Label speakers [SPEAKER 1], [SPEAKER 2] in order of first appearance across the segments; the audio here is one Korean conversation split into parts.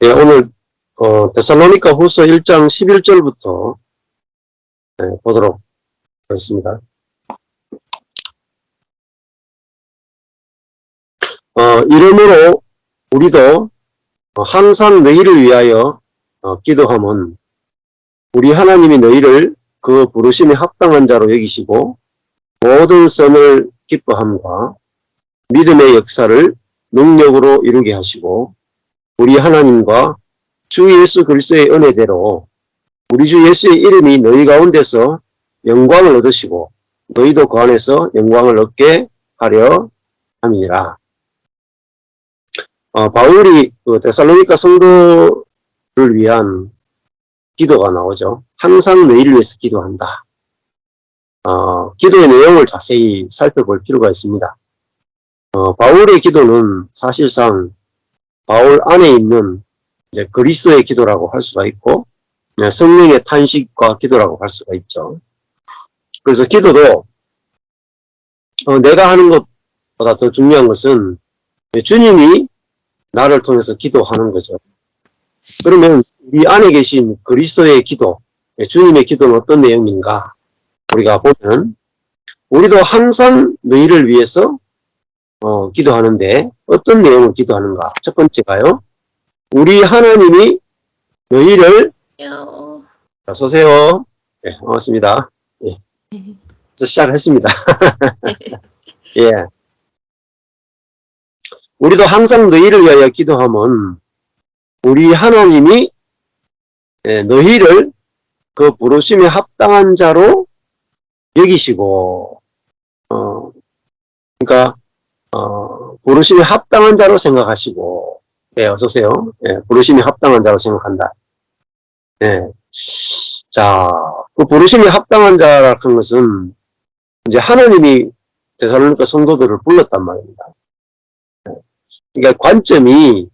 [SPEAKER 1] 예, 오늘 데살로니가 후서 1장 11절부터 보도록 하겠습니다. 이러므로 우리도 항상 너희를 위하여 기도함은 우리 하나님이 너희를 그 부르심에 합당한 자로 여기시고 모든 선을 기뻐함과 믿음의 역사를 능력으로 이루게 하시고 우리 하나님과 주 예수 그리스도의 은혜대로 우리 주 예수의 이름이 너희 가운데서 영광을 얻으시고 너희도 그 안에서 영광을 얻게 하려 함이니라. 바울이 데살로니가 성도를 위한 기도가 나오죠. 항상 너희를 위해서 기도한다. 기도의 내용을 자세히 살펴볼 필요가 있습니다. 바울의 기도는 사실상 바울 안에 있는 이제 그리스도의 기도라고 할 수가 있고 성령의 탄식과 기도라고 할 수가 있죠. 그래서 기도도 내가 하는 것보다 더 중요한 것은 주님이 나를 통해서 기도하는 거죠. 그러면 우리 안에 계신 그리스도의 기도, 주님의 기도는 어떤 내용인가 우리가 보면 우리도 항상 너희를 위해서 기도하는데 어떤 내용을 기도하는가? 첫 번째가요. 우리 하나님이 너희를 어서 오세요. 네, 반갑습니다. 예. 시작했습니다. 예. 우리도 항상 너희를 위하여 기도하면 우리 하나님이 너희를 그 부르심에 합당한 자로 여기시고 그러니까 부르심에 합당한 자로 생각하시고 예, 어서오세요. 예, 부르심에 합당한 자로 생각한다. 예. 자, 그 부르심에 합당한 자라는 것은 이제 하나님이 데살로니가 성도들을 불렀단 말입니다. 그러니까 관점이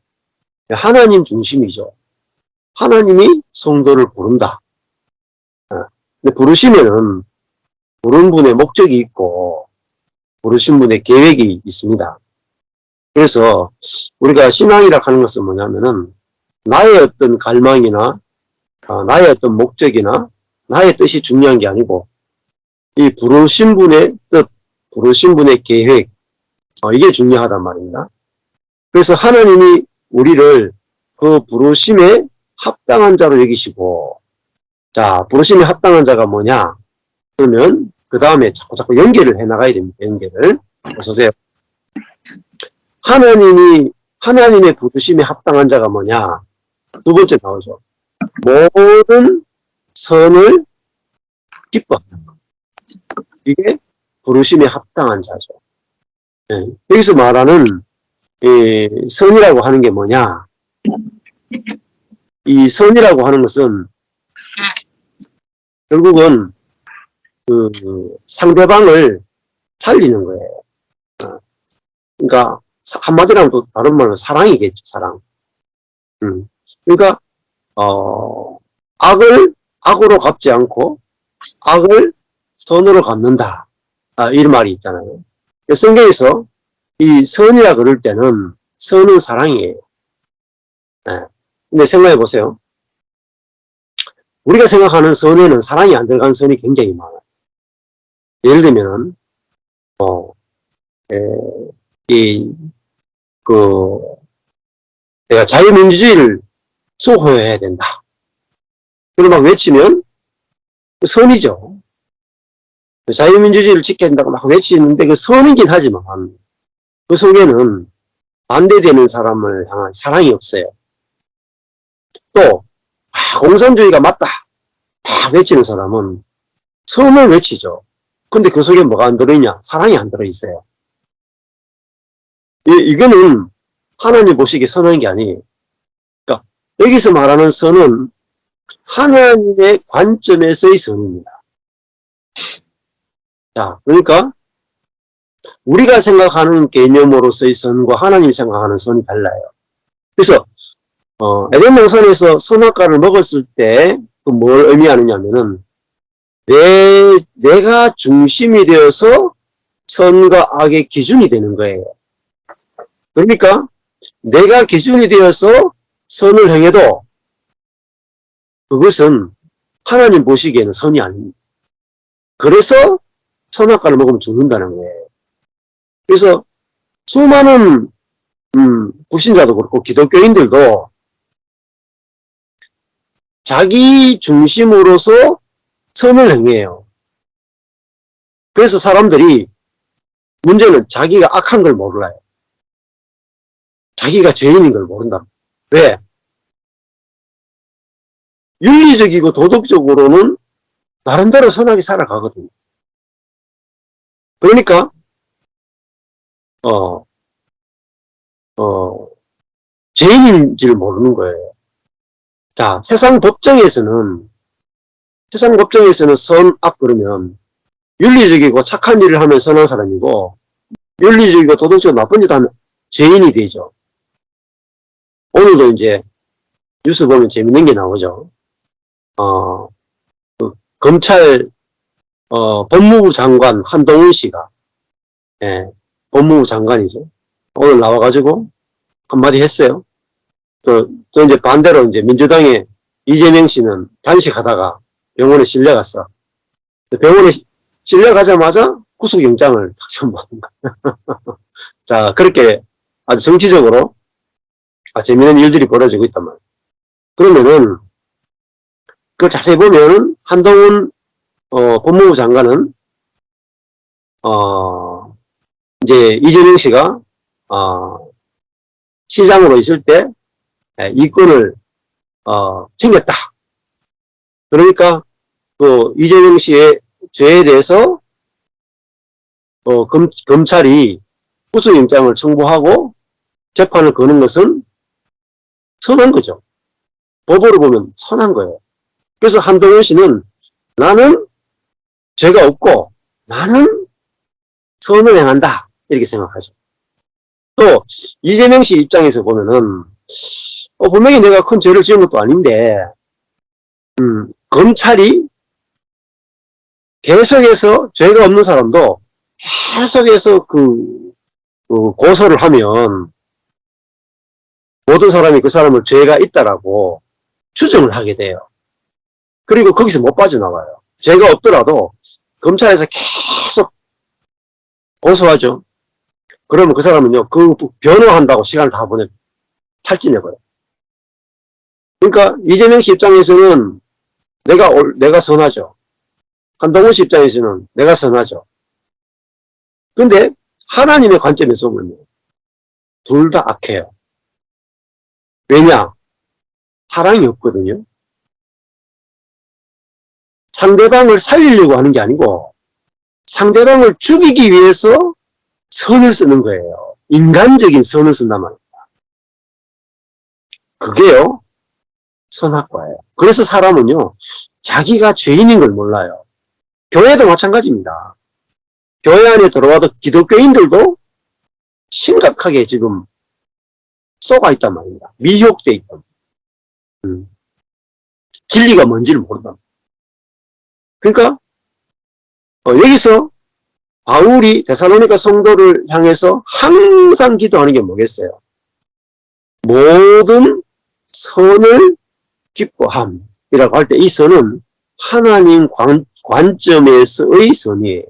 [SPEAKER 1] 하나님 중심이죠. 하나님이 성도를 부른다. 근데 부르시면은 부른 분의 목적이 있고 부르신 분의 계획이 있습니다. 그래서 우리가 신앙이라 하는 것은 뭐냐면은 나의 어떤 갈망이나 나의 어떤 목적이나 나의 뜻이 중요한 게 아니고 이 부르신 분의 뜻, 부르신 분의 계획 이게 중요하단 말입니다. 그래서 하나님이 우리를 그 부르심에 합당한 자로 여기시고 자, 부르심에 합당한 자가 뭐냐? 그러면 그 다음에 자꾸 연결을 해나가야 됩니다. 연결을. 어서오세요. 하나님의 부르심에 합당한 자가 뭐냐? 두 번째 나오죠. 모든 선을 기뻐하는 것. 이게 부르심에 합당한 자죠. 네. 여기서 말하는 선이라고 하는 게 뭐냐? 이 선이라고 하는 것은 결국은 그 상대방을 살리는 거예요. 그러니까 한마디로 하면 또 다른 말로 사랑이겠죠. 사랑. 그러니까 악으로 갚지 않고 악을 선으로 갚는다. 이런 말이 있잖아요. 성경에서 이 선이라 그럴 때는 선은 사랑이에요. 네. 근데 생각해 보세요. 우리가 생각하는 선에는 사랑이 안 들어간 선이 굉장히 많아요. 예를 들면 내가 자유민주주의를 수호해야 된다. 그걸 막 외치면 선이죠. 자유민주주의를 지켜야 된다고 막 외치는데 그 선이긴 하지만 그 속에는 반대되는 사람을 향한 사랑이 없어요. 또 공산주의가 맞다 외치는 사람은 선을 외치죠. 근데 그 속에 뭐가 안 들어있냐? 사랑이 안 들어있어요. 이거는 하나님 보시기에 선한 게 아니에요. 그러니까 여기서 말하는 선은 하나님의 관점에서의 선입니다. 자, 그러니까 우리가 생각하는 개념으로서의 선과 하나님이 생각하는 선이 달라요. 그래서 에덴 동산에서 선악과를 먹었을 때 뭘 의미하느냐면은 내가 중심이 되어서 선과 악의 기준이 되는 거예요. 그러니까 내가 기준이 되어서 선을 행해도 그것은 하나님 보시기에는 선이 아닙니다. 그래서 선악과를 먹으면 죽는다는 거예요. 그래서 수많은 불신자도 그렇고 기독교인들도 자기 중심으로서 선을 행해요. 그래서 사람들이 문제는 자기가 악한 걸 몰라요. 자기가 죄인인 걸 모른다. 왜? 윤리적이고 도덕적으로는 나름대로 선하게 살아가거든요. 그러니까 죄인인지를 모르는 거예요. 자, 세상 법정에서는 선, 악 그러면 윤리적이고 착한 일을 하면 선한 사람이고 윤리적이고 도덕적으로 나쁜 짓 하면 죄인이 되죠. 오늘도 이제 뉴스 보면 재밌는 게 나오죠. 검찰 법무부 장관 한동훈 씨가 법무부 장관이죠. 오늘 나와가지고 한마디 했어요. 또 이제 반대로 이제 민주당의 이재명 씨는 단식하다가 병원에 실려갔어. 병원에 실려가자마자 구속영장을 당첨받은 거야. 자, 그렇게 아주 정치적으로 재미있는 일들이 벌어지고 있단 말이야. 그러면은 그걸 자세히 보면 한동훈 법무부 장관은 이제 이재명 씨가 시장으로 있을 때 이권을 챙겼다. 그러니까 그 이재명 씨의 죄에 대해서 검찰이 구속영장을 청구하고 재판을 거는 것은 선한 거죠. 법으로 보면 선한 거예요. 그래서 한동훈 씨는 나는 죄가 없고 나는 선을 행한다 이렇게 생각하죠. 또 이재명 씨 입장에서 보면은 분명히 내가 큰 죄를 지은 것도 아닌데 검찰이 계속해서 죄가 없는 사람도 계속해서 고소를 하면 모든 사람이 그 사람을 죄가 있다라고 추정을 하게 돼요. 그리고 거기서 못 빠져나와요. 죄가 없더라도 검찰에서 계속 고소하죠. 그러면 그 사람은요, 그 변호한다고 시간을 다 탈진해버려요. 그러니까 이재명 씨 입장에서는 내가 선하죠. 한동훈 씨 입장에서는 내가 선하죠. 근데 하나님의 관점에서 보면 둘 다 악해요. 왜냐? 사랑이 없거든요. 상대방을 살리려고 하는 게 아니고 상대방을 죽이기 위해서 선을 쓰는 거예요. 인간적인 선을 쓴단 말입니다. 그게요, 선악과예요. 그래서 사람은요, 자기가 죄인인 걸 몰라요. 교회도 마찬가지입니다. 교회 안에 들어와도 기독교인들도 심각하게 지금 쏘가 있단 말입니다. 미혹돼 있단 말입니다. 진리가 뭔지를 모른다. 그러니까 여기서 바울이 데살로니가 성도를 향해서 항상 기도하는 게 뭐겠어요? 모든 선을 기뻐함이라고 할 때 이 선은 하나님 관점에서의 선이에요.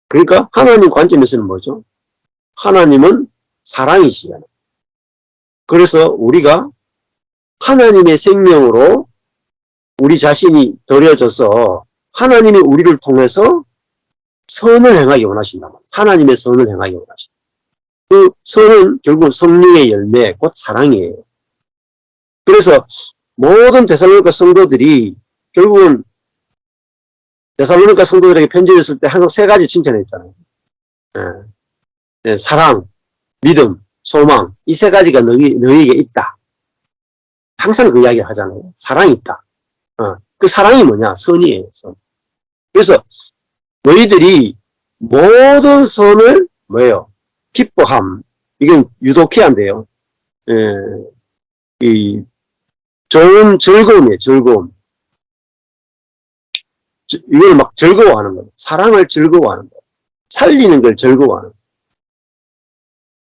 [SPEAKER 1] 그러니까 하나님 관점에서는 뭐죠? 하나님은 사랑이시잖아요. 그래서 우리가 하나님의 생명으로 우리 자신이 드려져서 하나님이 우리를 통해서 선을 행하기 원하신다. 하나님의 선을 행하기 원하신다. 그 선은 결국 성령의 열매, 곧 사랑이에요. 그래서 모든 데살로니가 성도들이 결국은 데살로니가 성도들에게 편지를 쓸 때 항상 세 가지 칭찬했잖아요. 사랑, 믿음, 소망, 이 세 가지가 너희에게 있다. 항상 그 이야기를 하잖아요. 사랑이 있다. 그 사랑이 뭐냐? 선이에요. 선. 그래서 너희들이 모든 선을 뭐예요? 기뻐함. 이건 유독해야 한대요. 이 좋은 즐거움이에요. 즐거움. 이걸 막 즐거워하는 거예요. 사랑을 즐거워하는 거예요. 살리는 걸 즐거워하는 거예요.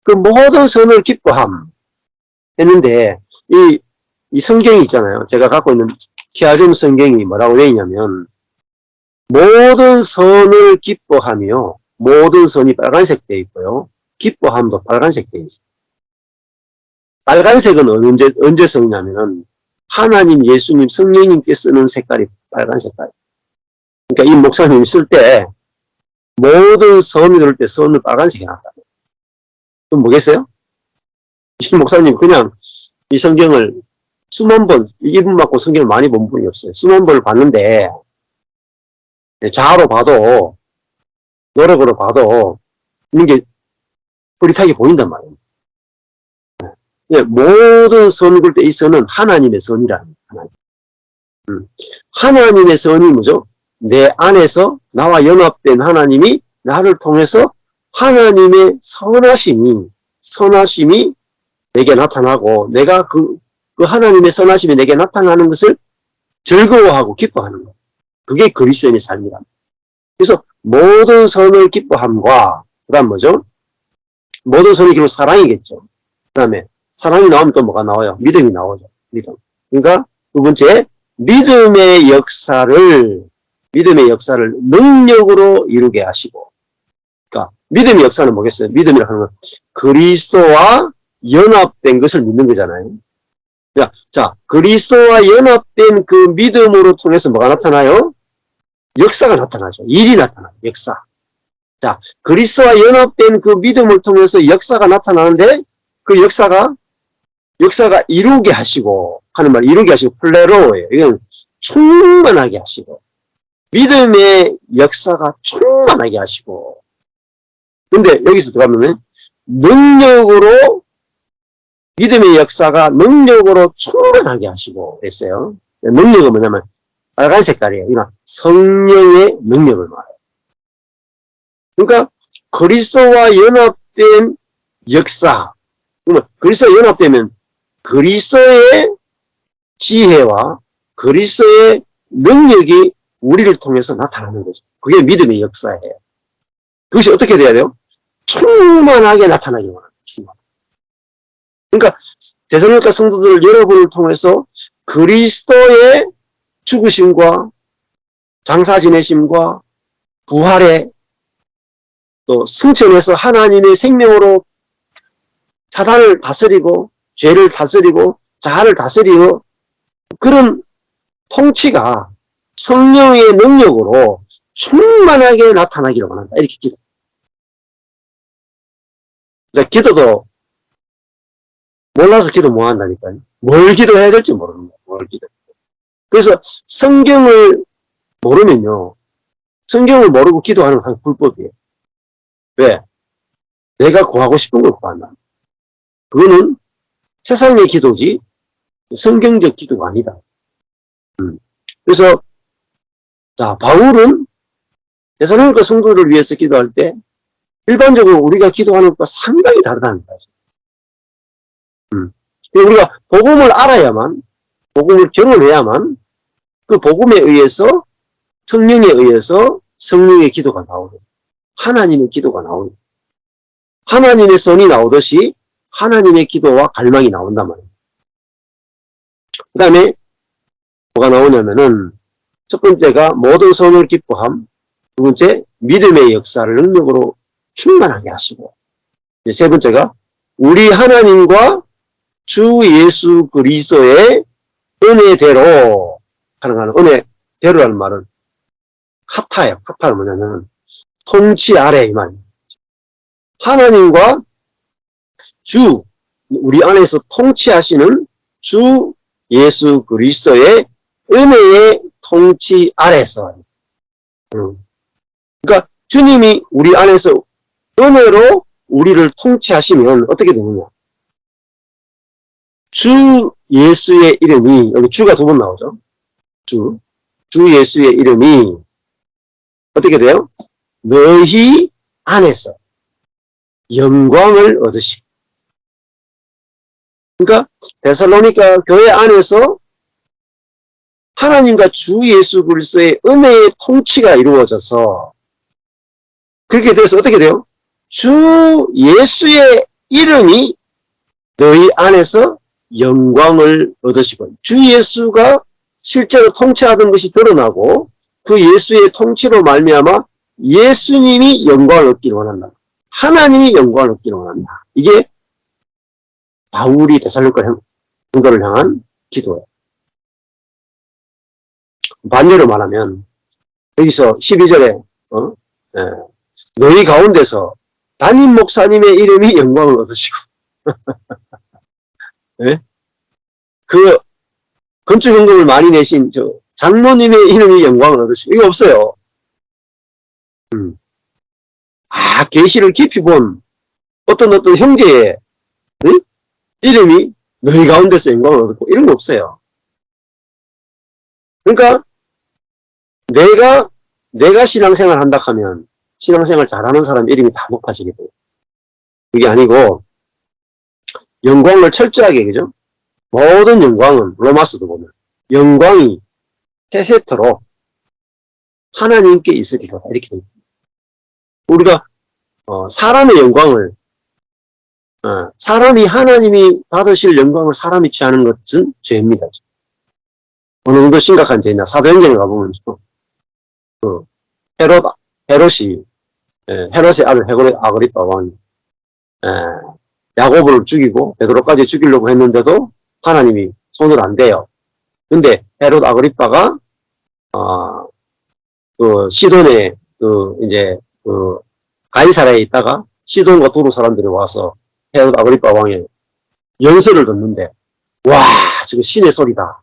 [SPEAKER 1] 그 모든 선을 기뻐함. 했는데, 이 성경이 있잖아요. 제가 갖고 있는 키아즘 성경이 뭐라고 되어 있냐면, 모든 선을 기뻐하며, 모든 선이 빨간색 되어 있고요. 기뻐함도 빨간색 되어 있어요. 빨간색은 언제 쓰냐면은, 하나님, 예수님, 성령님께 쓰는 색깔이 빨간 색깔. 그러니까 이 목사님이 쓸 때, 모든 선이 들을 때 선을 빨간색이 났다. 그럼 뭐겠어요? 이 목사님 그냥 이 성경을 수만 번, 이분 맞고 성경을 많이 본 분이 없어요. 수만 번을 봤는데, 자아로 봐도, 노력으로 봐도, 이런 게 흐릿하게 보인단 말이에요. 모든 선을 볼 때 이 선은 하나님의 선이라는 거예요. 하나님의 선이 뭐죠? 내 안에서 나와 연합된 하나님이 나를 통해서 하나님의 선하심이 내게 나타나고, 내가 그 하나님의 선하심이 내게 나타나는 것을 즐거워하고 기뻐하는 거예요. 그게 그리스도인의 삶이다. 그래서 모든 선을 기뻐함과, 그 다음 뭐죠? 모든 선이 결국 사랑이겠죠. 그 다음에 사랑이 나오면 또 뭐가 나와요? 믿음이 나오죠. 믿음. 그러니까 두 번째, 믿음의 역사를 능력으로 이루게 하시고. 그러니까 믿음의 역사는 뭐겠어요? 믿음이라고 하는 건 그리스도와 연합된 것을 믿는 거잖아요. 자, 그리스도와 연합된 그 믿음으로 통해서 뭐가 나타나요? 역사가 나타나죠. 일이 나타나요. 역사. 자, 그리스도와 연합된 그 믿음을 통해서 역사가 나타나는데, 그 역사가 이루게 하시고, 하는 말, 이루게 하시고, 플레로예요. 이건 충만하게 하시고, 믿음의 역사가 충만하게 하시고, 근데 여기서 들어가면, 믿음의 역사가 능력으로 충만하게 하시고, 그랬어요. 능력은 뭐냐면, 빨간 색깔이에요. 그러니까 성령의 능력을 말해요. 그러니까 그리스도와 연합된 역사, 그러면 그리스도와 연합되면 그리스도의 지혜와 그리스도의 능력이 우리를 통해서 나타나는 거죠. 그게 믿음의 역사예요. 그것이 어떻게 돼야 돼요? 충만하게 나타나기 원합니다. 충만. 그러니까 데살로니가 성도들 여러분을 통해서 그리스도의 죽으심과 장사 지내심과 부활에 또 승천해서 하나님의 생명으로 사단을 다스리고 죄를 다스리고 자아를 다스리고 그런 통치가 성령의 능력으로 충만하게 나타나기를 원한다. 이렇게 기도. 기도도 몰라서 기도 못 한다니까요. 뭘 기도해야 될지 모르는 거예요. 뭘 기도. 그래서 성경을 모르면요. 성경을 모르고 기도하는 건 불법이에요. 왜? 내가 구하고 싶은 걸 구한다. 그거는 세상의 기도지 성경적 기도가 아니다. 그래서 자, 바울은 데살로니가 성도를 위해서 기도할 때 일반적으로 우리가 기도하는 것과 상당히 다르다는 거죠. 우리가 복음을 알아야만, 복음을 경험해야만 그 복음에 의해서 성령에 의해서 성령의 기도가 나오고 하나님의 기도가 나오고 하나님의 선이 나오듯이 하나님의 기도와 갈망이 나온단 말이에요. 그 다음에 뭐가 나오냐면은 첫 번째가 모든 선을 기뻐함, 두 번째 믿음의 역사를 능력으로 충만하게 하시고 세 번째가 우리 하나님과 주 예수 그리스도의 은혜대로 가능한 은혜대로라는 말은 하파예요. 하파는 뭐냐면 통치 아래 이 말입니다. 하나님과 우리 안에서 통치하시는 주 예수 그리스도의 은혜의 통치 아래서. 그러니까 주님이 우리 안에서 은혜로 우리를 통치하시면 어떻게 되느냐. 주 예수의 이름이, 여기 주가 두 번 나오죠. 주 예수의 이름이 어떻게 돼요? 너희 안에서 영광을 얻으시고. 그러니까 데살로니가 교회 안에서 하나님과 주 예수 그리스도의 은혜의 통치가 이루어져서 그렇게 돼서 어떻게 돼요? 주 예수의 이름이 너희 안에서 영광을 얻으시고, 주 예수가 실제로 통치하던 것이 드러나고, 그 예수의 통치로 말미암아 예수님이 영광을 얻기를 원한다. 하나님이 영광을 얻기를 원한다. 이게 바울이 데살로니가 성도를 향한 기도예요. 반대로 말하면 여기서 12절에 너희 가운데서 담임 목사님의 이름이 영광을 얻으시고 네? 그 건축 헌금을 많이 내신 저 장로님의 이름이 영광을 얻으시고 이거 없어요. 계시를 깊이 본 어떤 형제의 네? 이름이 너희 가운데서 영광을 얻고 이런 거 없어요. 그러니까 내가 신앙생활 한다 하면 신앙생활 잘하는 사람 이름이 다 높아지게 돼요. 그게 아니고 영광을 철저하게 그죠? 모든 영광은 로마서도 보면 영광이 테세터로 하나님께 있으리라 이렇게 됩니다. 우리가 사람의 영광을 사람이 하나님이 받으실 영광을 사람이 취하는 것은 죄입니다. 어느 정도 심각한 죄냐. 사도행전에 가보면 헤롯의 아들 아그리빠 왕이 야고보를 죽이고 베드로까지 죽이려고 했는데도 하나님이 손을 안 대요. 근데 헤롯 아그리빠가 시돈에 가이사랴에 있다가 시돈과 두루 사람들이 와서 헤롯 아그리빠 왕의 연설을 듣는데 와 지금 신의 소리다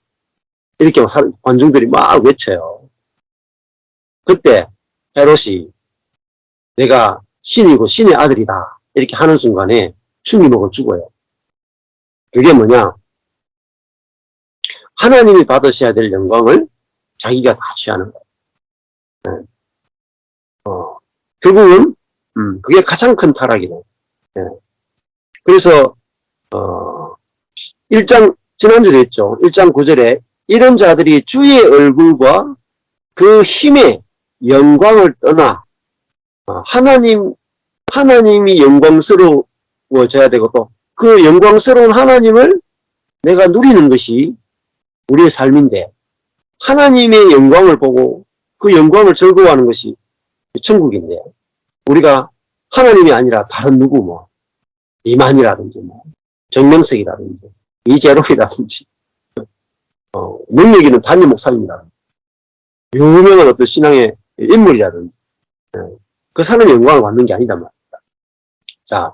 [SPEAKER 1] 이렇게 관중들이 막 외쳐요. 그때 헤롯이 내가 신이고 신의 아들이다 이렇게 하는 순간에 충이 먹어 죽어요. 그게 뭐냐? 하나님이 받으셔야 될 영광을 자기가 다 취하는 거예요. 결국은 그게 가장 큰 타락이에요. 그래서 1장 지난주에 했죠. 1장 9절에 이런 자들이 주의 얼굴과 그 힘의 영광을 떠나 하나님이 영광스러워져야 되고 또 그 영광스러운 하나님을 내가 누리는 것이 우리의 삶인데 하나님의 영광을 보고 그 영광을 즐거워하는 것이 천국인데 우리가 하나님이 아니라 다른 누구 이만이라든지 정명석이라든지 이재록이라든지 능력 있는 담임 목사님이라든지 유명한 어떤 신앙의 인물이라든지 그 사람의 영광을 받는 게 아니다 말입니다. 자,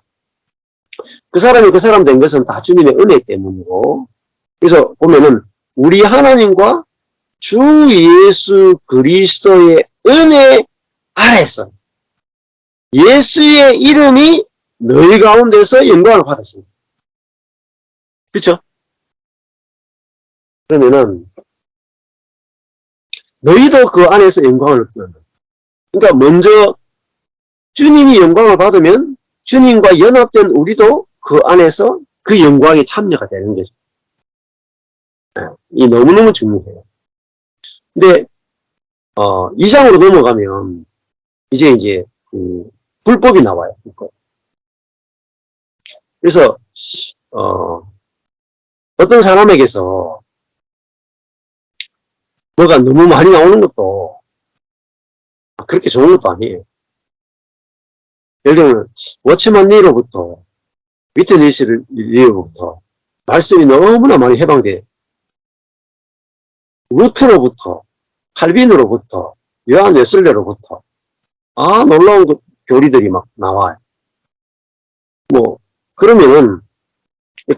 [SPEAKER 1] 그 사람이 그 사람 된 것은 다 주님의 은혜 때문이고 그래서 보면은 우리 하나님과 주 예수 그리스도의 은혜 아래서 예수의 이름이 너희 가운데서 영광을 받으십니다. 그렇죠? 그러면은 너희도 그 안에서 영광을 얻는 그러니까 먼저 주님이 영광을 받으면 주님과 연합된 우리도 그 안에서 그 영광에 참여가 되는 거죠. 이 너무너무 중요해요. 근데 2장으로 넘어가면 이제 불법이 나와요. 그래서 어떤 사람에게서 뭐가 너무 많이 나오는 것도 그렇게 좋은 것도 아니에요. 예를 들면 워치만 리로부터 위트니스 리로부터 말씀이 너무나 많이 해방돼 루트로부터 칼빈으로부터 요한 웨슬레로부터 놀라운 교리들이 막 나와요. 그러면은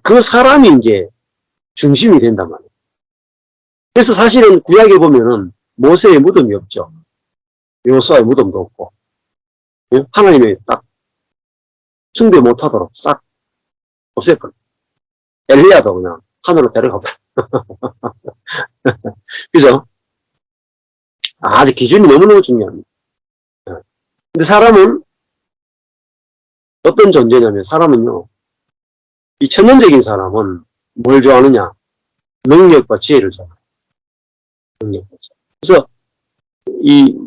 [SPEAKER 1] 그 사람이 이제 중심이 된단 말이에요. 그래서 사실은 구약에 보면은 모세의 무덤이 없죠. 요수아의 무덤도 없고 하나님이 딱 숭배 못하도록 싹 없애버려. 엘리야도 그냥 하늘로 데려가버려. 그죠? 아주 기준이 너무너무 중요합니다. 근데 사람은 어떤 존재냐면 사람은요 이 천연적인 사람은 뭘 좋아하느냐 능력과 지혜를 좋아해요. 능력과 지혜. 그래서 이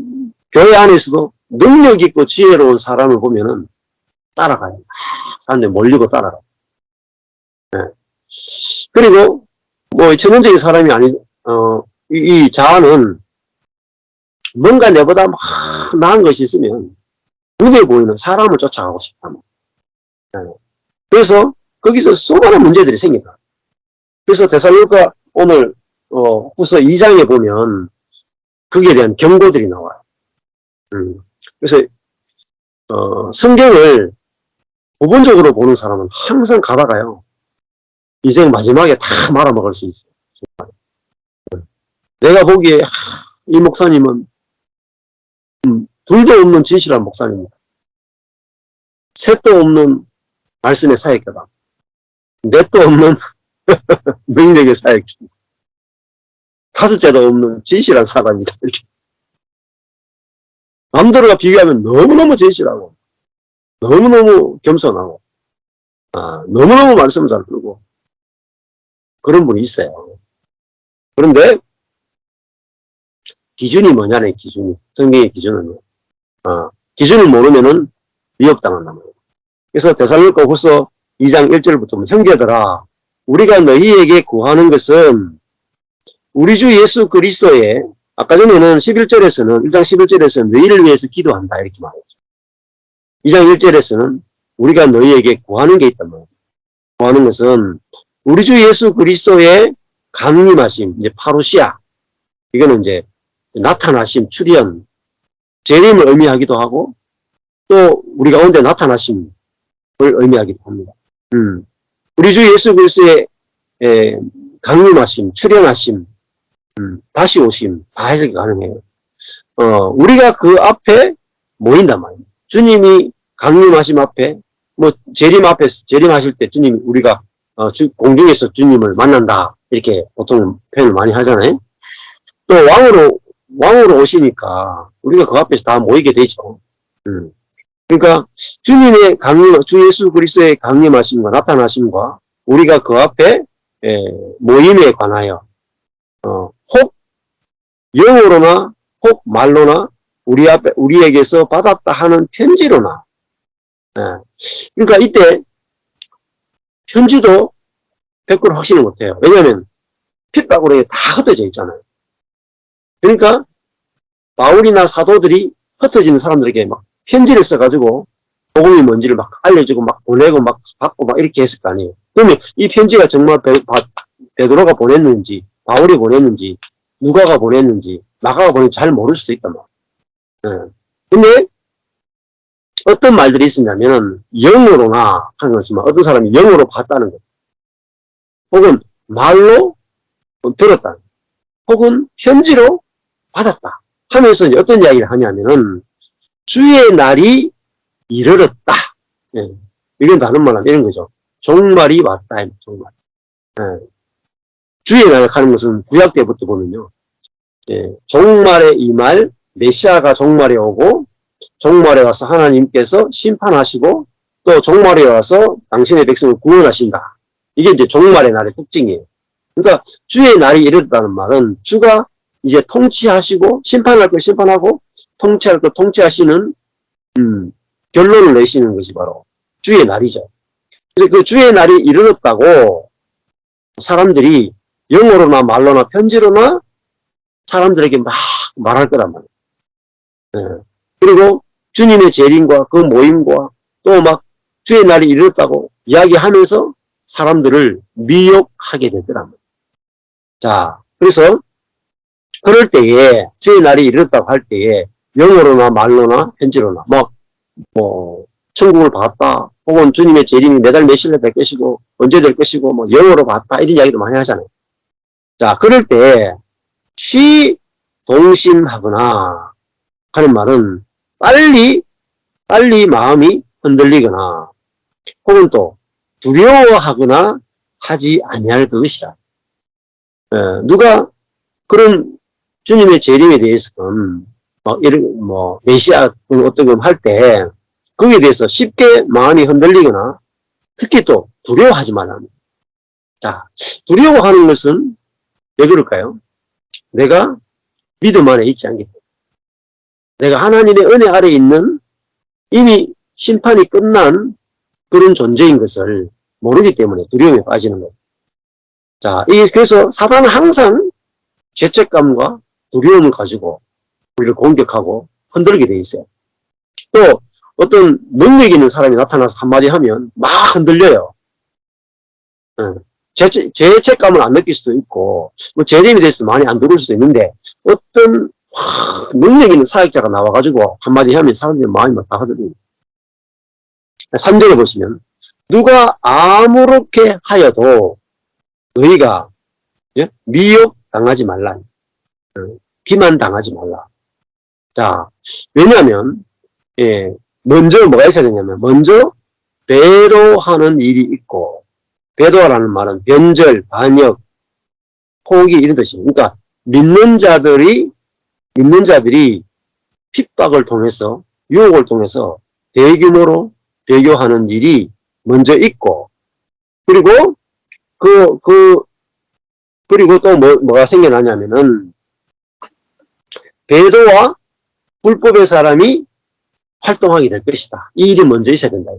[SPEAKER 1] 교회 안에서도 능력 있고 지혜로운 사람을 보면은 따라가요. 사람들이 몰리고 따라가요. 그리고 뭐 천연적인 사람이 아니, 이 자아는 뭔가 내보다 막 나은 것이 있으면 눈에 보이는 사람을 쫓아가고 싶다. 그래서 거기서 수많은 문제들이 생긴다. 그래서 데살로니가 오늘 후서 2장에 보면 거기에 대한 경고들이 나와요. 그래서 성경을 부분적으로 보는 사람은 항상 가다가요, 인생 마지막에 다 말아먹을 수 있어요. 내가 보기에 이 목사님은 둘도 없는 진실한 목사님입니다. 셋도 없는 말씀의 사역자다. 넷도 없는 능력의 사역자입니다. 다섯째도 없는 진실한 사람이다. 이렇게. 남들과 비교하면 너무너무 진실하고 너무너무 겸손하고 너무너무 말씀 잘 들고 그런 분이 있어요. 그런데 기준이 뭐냐네, 기준이. 성경의 기준은요. 기준을 모르면은 위협당한단 말이에요. 그래서 데살로니가 후서 2장 1절부터 형제들아, 우리가 너희에게 구하는 것은 우리 주 예수 그리스도의, 아까 전에는 11절에서는 1장 11절에서는 너희를 위해서 기도한다 이렇게 말했죠. 2장 1절에서는 우리가 너희에게 구하는 게 있단 말이에요. 구하는 것은 우리 주 예수 그리스도의 강림하심, 이제 파루시아, 이거는 이제 나타나심, 출현, 재림을 의미하기도 하고 또 우리 가운데 나타나심을 의미하기도 합니다. 우리 주 예수 그리스도의 강림하심, 출현하심, 다시 오심, 다 해석이 가능해요. 우리가 그 앞에 모인단 말이에요. 주님이 강림하심 앞에, 뭐 재림 앞에서 재림하실 때 주님이 우리가 공중에서 주님을 만난다 이렇게 보통 표현을 많이 하잖아요. 또 왕으로 오시니까 우리가 그 앞에서 다 모이게 되죠. 그러니까 주님의 주 예수 그리스도의 강림하심과 나타나심과 우리가 그 앞에 모임에 관하여 혹 영어로나 혹 말로나 우리에게서 받았다 하는 편지로나, 그러니까 이때 편지도 100% 확신을 못해요. 왜냐하면 핏방울에 다 흩어져 있잖아요. 그러니까 바울이나 사도들이 흩어지는 사람들에게 막 편지를 써가지고 복음이 뭔지를 막 알려주고 막 보내고 막 받고 막 이렇게 했을 거 아니에요. 그러면 이 편지가 정말 베드로가 보냈는지 바울이 보냈는지 누가가 보냈는지 마가가 보냈는지 잘 모를 수도 있단 말이에요. 근데 어떤 말들이 있었냐면은 영어로나 하는 것이면 어떤 사람이 영어로 봤다는 것, 혹은 말로 들었다, 혹은 편지로 받았다 하면서 이제 어떤 이야기를 하냐면은 주의 날이 이르렀다. 이건 다른 말로 하면 이런 거죠. 종말이 왔다. 종말. 주의 날 하는 것은 구약 때부터 보면요. 종말에 임할 메시아가 종말에 오고 종말에 와서 하나님께서 심판하시고 또 종말에 와서 당신의 백성을 구원하신다. 이게 이제 종말의 날의 특징이에요. 그러니까 주의 날이 이르렀다는 말은 주가 이제 통치하시고 심판할 걸 심판하고 통치할 걸 통치하시는 결론을 내시는 것이 바로 주의 날이죠. 그래서 그 주의 날이 이르렀다고 사람들이 영어로나 말로나 편지로나 사람들에게 막 말할 거란 말이에요. 그리고 주님의 재림과 그 모임과 또 막 주의 날이 이르렀다고 이야기하면서 사람들을 미혹하게 되더란 말이에요. 자, 그래서 그럴 때에 주의 날이 이르렀다고 할 때에 영어로나 말로나 편지로나 뭐 천국을 봤다 혹은 주님의 재림이 매달 며칠에 될 것이고 언제 될 것이고 뭐 영어로 봤다 이런 이야기도 많이 하잖아요. 자, 그럴 때 동심하거나 하는 말은 빨리 마음이 흔들리거나 혹은 또 두려워하거나 하지 아니할 그것이라. 누가 그런 주님의 재림에 대해서는 메시아 어떤 걸 할 때 거기에 대해서 쉽게 마음이 흔들리거나 특히 또 두려워하지 말라는. 자, 두려워하는 것은 왜 그럴까요? 내가 믿음 안에 있지 않기 때문에. 내가 하나님의 은혜 아래 있는 이미 심판이 끝난 그런 존재인 것을 모르기 때문에 두려움에 빠지는 거예요. 자, 그래서 사단은 항상 죄책감과 두려움을 가지고 우리를 공격하고 흔들게 돼 있어요. 또 어떤 능력 있는 사람이 나타나서 한마디 하면 막 흔들려요. 죄책감을 안 느낄 수도 있고 뭐 재림이 돼서 많이 안 들어올 수도 있는데 어떤 능력 있는 사역자가 나와가지고 한마디 하면 사람들이 마음이 막 다 흔들립니다. 3절에 보시면 누가 아무렇게 하여도 너희가 미혹 당하지 말라. 기만 당하지 말라. 자, 왜냐하면 먼저 뭐가 있어야 되냐면 먼저 배도하는 일이 있고 배도라는 말은 변절, 반역, 포기 이런 뜻입니다. 그러니까 믿는 자들이 핍박을 통해서 유혹을 통해서 대규모로 배교하는 일이 먼저 있고 그리고 그리고 또 뭐가 생겨나냐면은 배도와 불법의 사람이 활동하게 될 것이다. 이 일이 먼저 있어야 된다.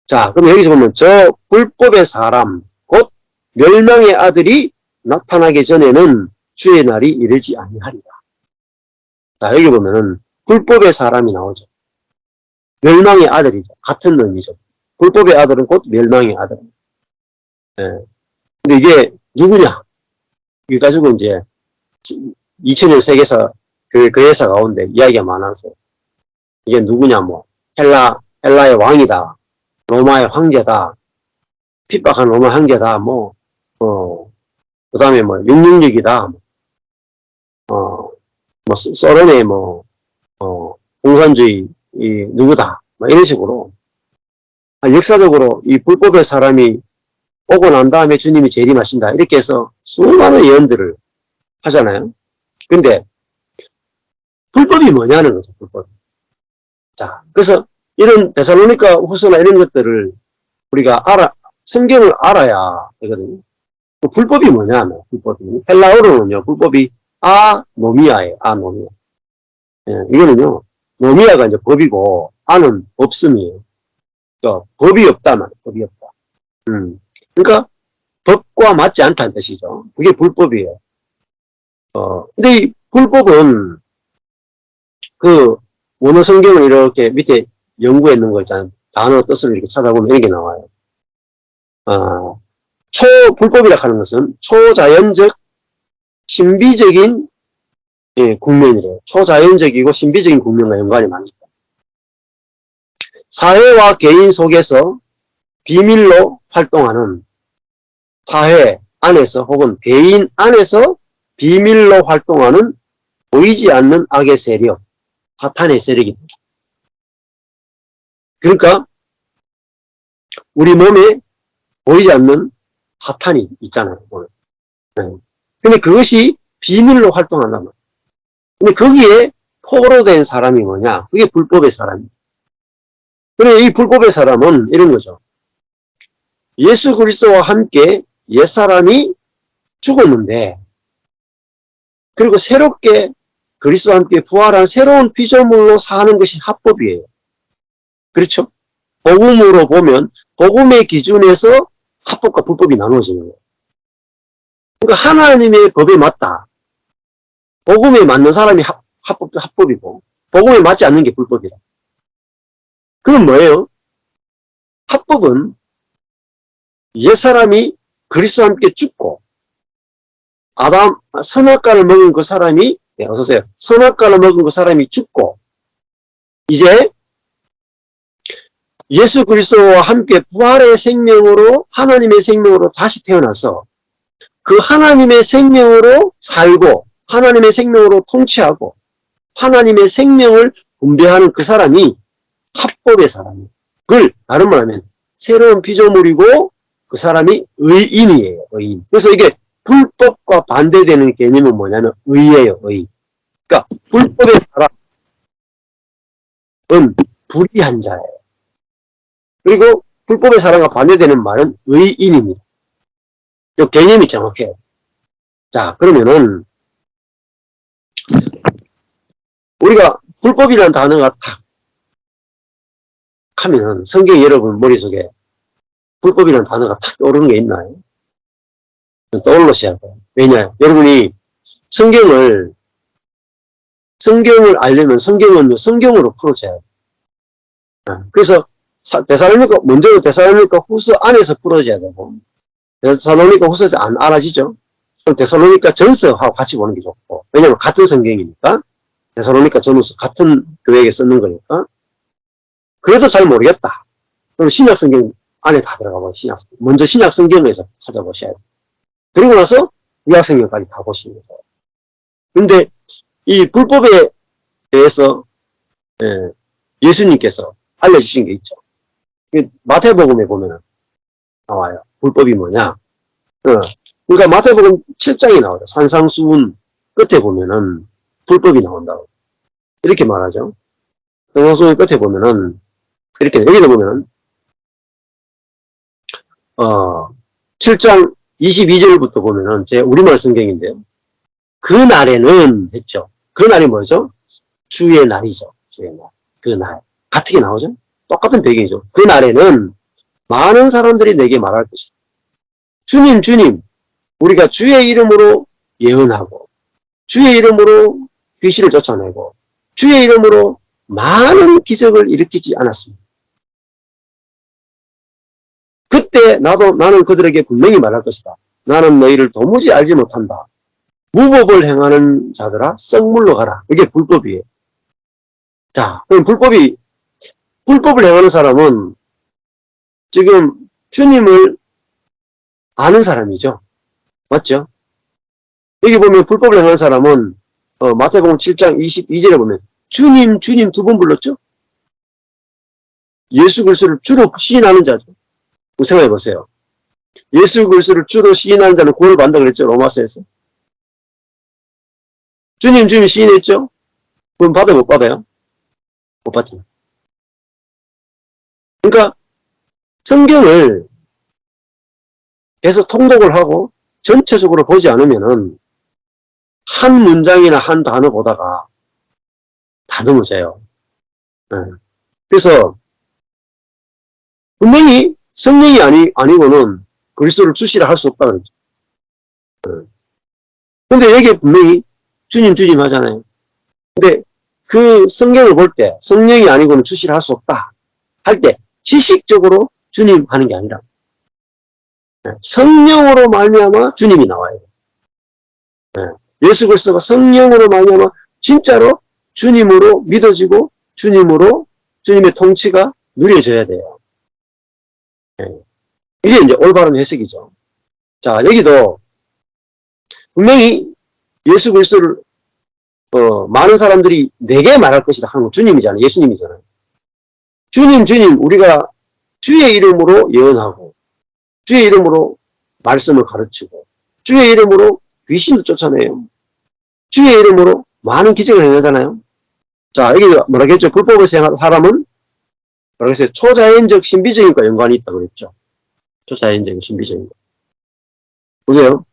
[SPEAKER 1] 자, 그럼 여기서 보면 저 불법의 사람, 곧 멸망의 아들이 나타나기 전에는 주의 날이 이르지 아니하리라. 자, 여기 보면은 불법의 사람이 나오죠. 멸망의 아들이죠. 같은 의미죠. 불법의 아들은 곧 멸망의 아들. 예. 근데 이게 누구냐? 이거 가지고 이제 2000년 세계사 그 회사 가운데 이야기가 많아서 이게 누구냐 뭐 헬라의 왕이다. 로마의 황제다. 핍박한 로마 황제다. 그 다음에 뭐 666이다. 소련의 공산주의 누구다. 이런 식으로 역사적으로 이 불법의 사람이 오고 난 다음에 주님이 재림하신다. 이렇게 해서 수많은 예언들을 하잖아요. 근데 불법이 뭐냐는 거죠. 불법. 자, 그래서 이런 데살로니가 후서나 이런 것들을 우리가 성경을 알아야 되거든요. 불법이 뭐냐면 불법이 헬라어로는요. 불법이 아노미아예요. 아노미아. 예, 이거는요. 노미아가 이제 법이고 아는 없음이에요. 법이 없다만 법이 없다. 그러니까 법과 맞지 않다는 뜻이죠. 그게 불법이에요. 근데 이 불법은 원어 성경을 이렇게 밑에 연구해 있는 거 있잖아요. 단어 뜻을 이렇게 찾아보면 이렇게 나와요. 불법이라 하는 것은 초자연적, 신비적인 국면이래요. 초자연적이고 신비적인 국면과 연관이 많습니다. 사회와 개인 속에서 비밀로 활동하는 사회 안에서 혹은 개인 안에서 비밀로 활동하는 보이지 않는 악의 세력, 사탄의 세력입니다. 그러니까 우리 몸에 보이지 않는 사탄이 있잖아요. 근데 그것이 비밀로 활동한단 말이에요. 근데 거기에 포로된 사람이 뭐냐? 그게 불법의 사람이에요. 그래, 이 불법의 사람은 이런 거죠. 예수 그리스도와 함께 옛사람이 죽었는데 그리고 새롭게 그리스도와 함께 부활한 새로운 피조물로 사는 것이 합법이에요. 그렇죠? 복음으로 보면 복음의 기준에서 합법과 불법이 나누어지는 거예요. 그러니까 하나님의 법에 맞다. 복음에 맞는 사람이 합법이고 복음에 맞지 않는 게 불법이라. 그건 뭐예요? 합법은 옛사람이 그리스도와 함께 죽고 선악과를 먹은 그 사람이 어서오세요. 선악과를 먹은 그 사람이 죽고 이제 예수 그리스도와 함께 부활의 생명으로 하나님의 생명으로 다시 태어나서 그 하나님의 생명으로 살고 하나님의 생명으로 통치하고 하나님의 생명을 분배하는 그 사람이 합법의 사람이에요. 그걸 다른 말로 하면 새로운 피조물이고 그 사람이 의인이에요. 의인. 그래서 이게 불법과 반대되는 개념은 뭐냐면 의예요. 의. 그러니까 불법의 사람은 불의한 자예요. 그리고 불법의 사람과 반대되는 말은 의인입니다. 이 개념이 정확해요. 자, 그러면은 우리가 불법이라는 단어가 탁 하면 성경 여러분 머릿속에 불법이라는 단어가 탁 떠오르는 게 있나요? 떠올르셔야 돼요. 왜냐? 여러분이 성경을 알려면 성경은 성경으로 풀어줘야 돼요. 그래서 먼저 데살로니가 후서 안에서 풀어줘야 되고, 데살로니가 후서에서 안 알아지죠? 그럼 데살로니가 전서하고 같이 보는 게 좋고, 왜냐면 같은 성경이니까, 데살로니가 전후서 같은 교회에 썼는 거니까, 그래도 잘 모르겠다. 그럼 신약 성경 안에 다 들어가 보세요. 먼저 신약 성경에서 찾아보셔야 돼요. 그리고 나서 구약 성경까지 다 보시는 거예요. 근데 이 불법에 대해서 예수님께서 알려주신 게 있죠. 마태복음에 보면 나와요. 불법이 뭐냐? 그러니까 마태복음 7장이 나와요. 산상수훈 끝에 보면은 불법이 나온다고. 이렇게 말하죠. 산상수훈 끝에 보면은 이렇게 여기도 보면은 7장 22절부터 보면은 제 우리말 성경인데요. 그 날에는 했죠. 그 날이 뭐죠? 주의 날이죠. 주의 날. 그 날. 같은 게 나오죠? 똑같은 배경이죠. 그 날에는 많은 사람들이 내게 말할 것이다. 주님, 주님, 우리가 주의 이름으로 예언하고, 주의 이름으로 귀신을 쫓아내고, 주의 이름으로 많은 기적을 일으키지 않았습니다. 그때 나는 그들에게 분명히 말할 것이다. 나는 너희를 도무지 알지 못한다. 무법을 행하는 자들아, 썩 물러가라. 이게 불법이에요. 자, 그럼 불법을 행하는 사람은 지금 주님을 아는 사람이죠. 맞죠? 여기 보면 불법을 행하는 사람은 마태복음 7장 22절에 보면 주님, 주님 두 번 불렀죠? 예수 그리스도를 주로 시인하는 자죠. 생각해 보세요. 예수 그리스도를 주로 시인하는 자는 구원을 받는다 그랬죠? 로마서에서. 주님, 주님 시인했죠? 그럼 받아요, 못 받아요? 못 받잖아요. 그러니까 성경을 계속 통독을 하고 전체적으로 보지 않으면은 한 문장이나 한 단어 보다가 다 넘어져요. 그래서 분명히 성령이 아니고는 그리스도를 주시라 할 수 없다 그랬죠. 근데 여기에 분명히 주님 주님 하잖아요. 근데 그 성경을 볼 때 성령이 아니고는 주시라 할 수 없다 할 때 지식적으로 주님 하는 게 아니라 성령으로 말미암아 주님이 나와요. 예수 그리스도가 성령으로 말미암아 진짜로 주님으로 믿어지고 주님의 통치가 누려져야 돼요. 이게 이제 올바른 해석이죠. 자, 여기도 분명히 예수 그리스도를 많은 사람들이 내게 말할 것이다 하는 건 주님이잖아요. 예수님이잖아요. 주님, 주님, 우리가 주의 이름으로 예언하고 주의 이름으로 말씀을 가르치고 주의 이름으로 귀신도 쫓아내요. 주의 이름으로 많은 기적을 행하잖아요. 자, 여기 뭐라 했죠? 불법을 행하는 사람은 뭐라 했어요? 초자연적 신비적인 것과 연관이 있다 그랬죠. 초자연적 신비적인 것. 보세요.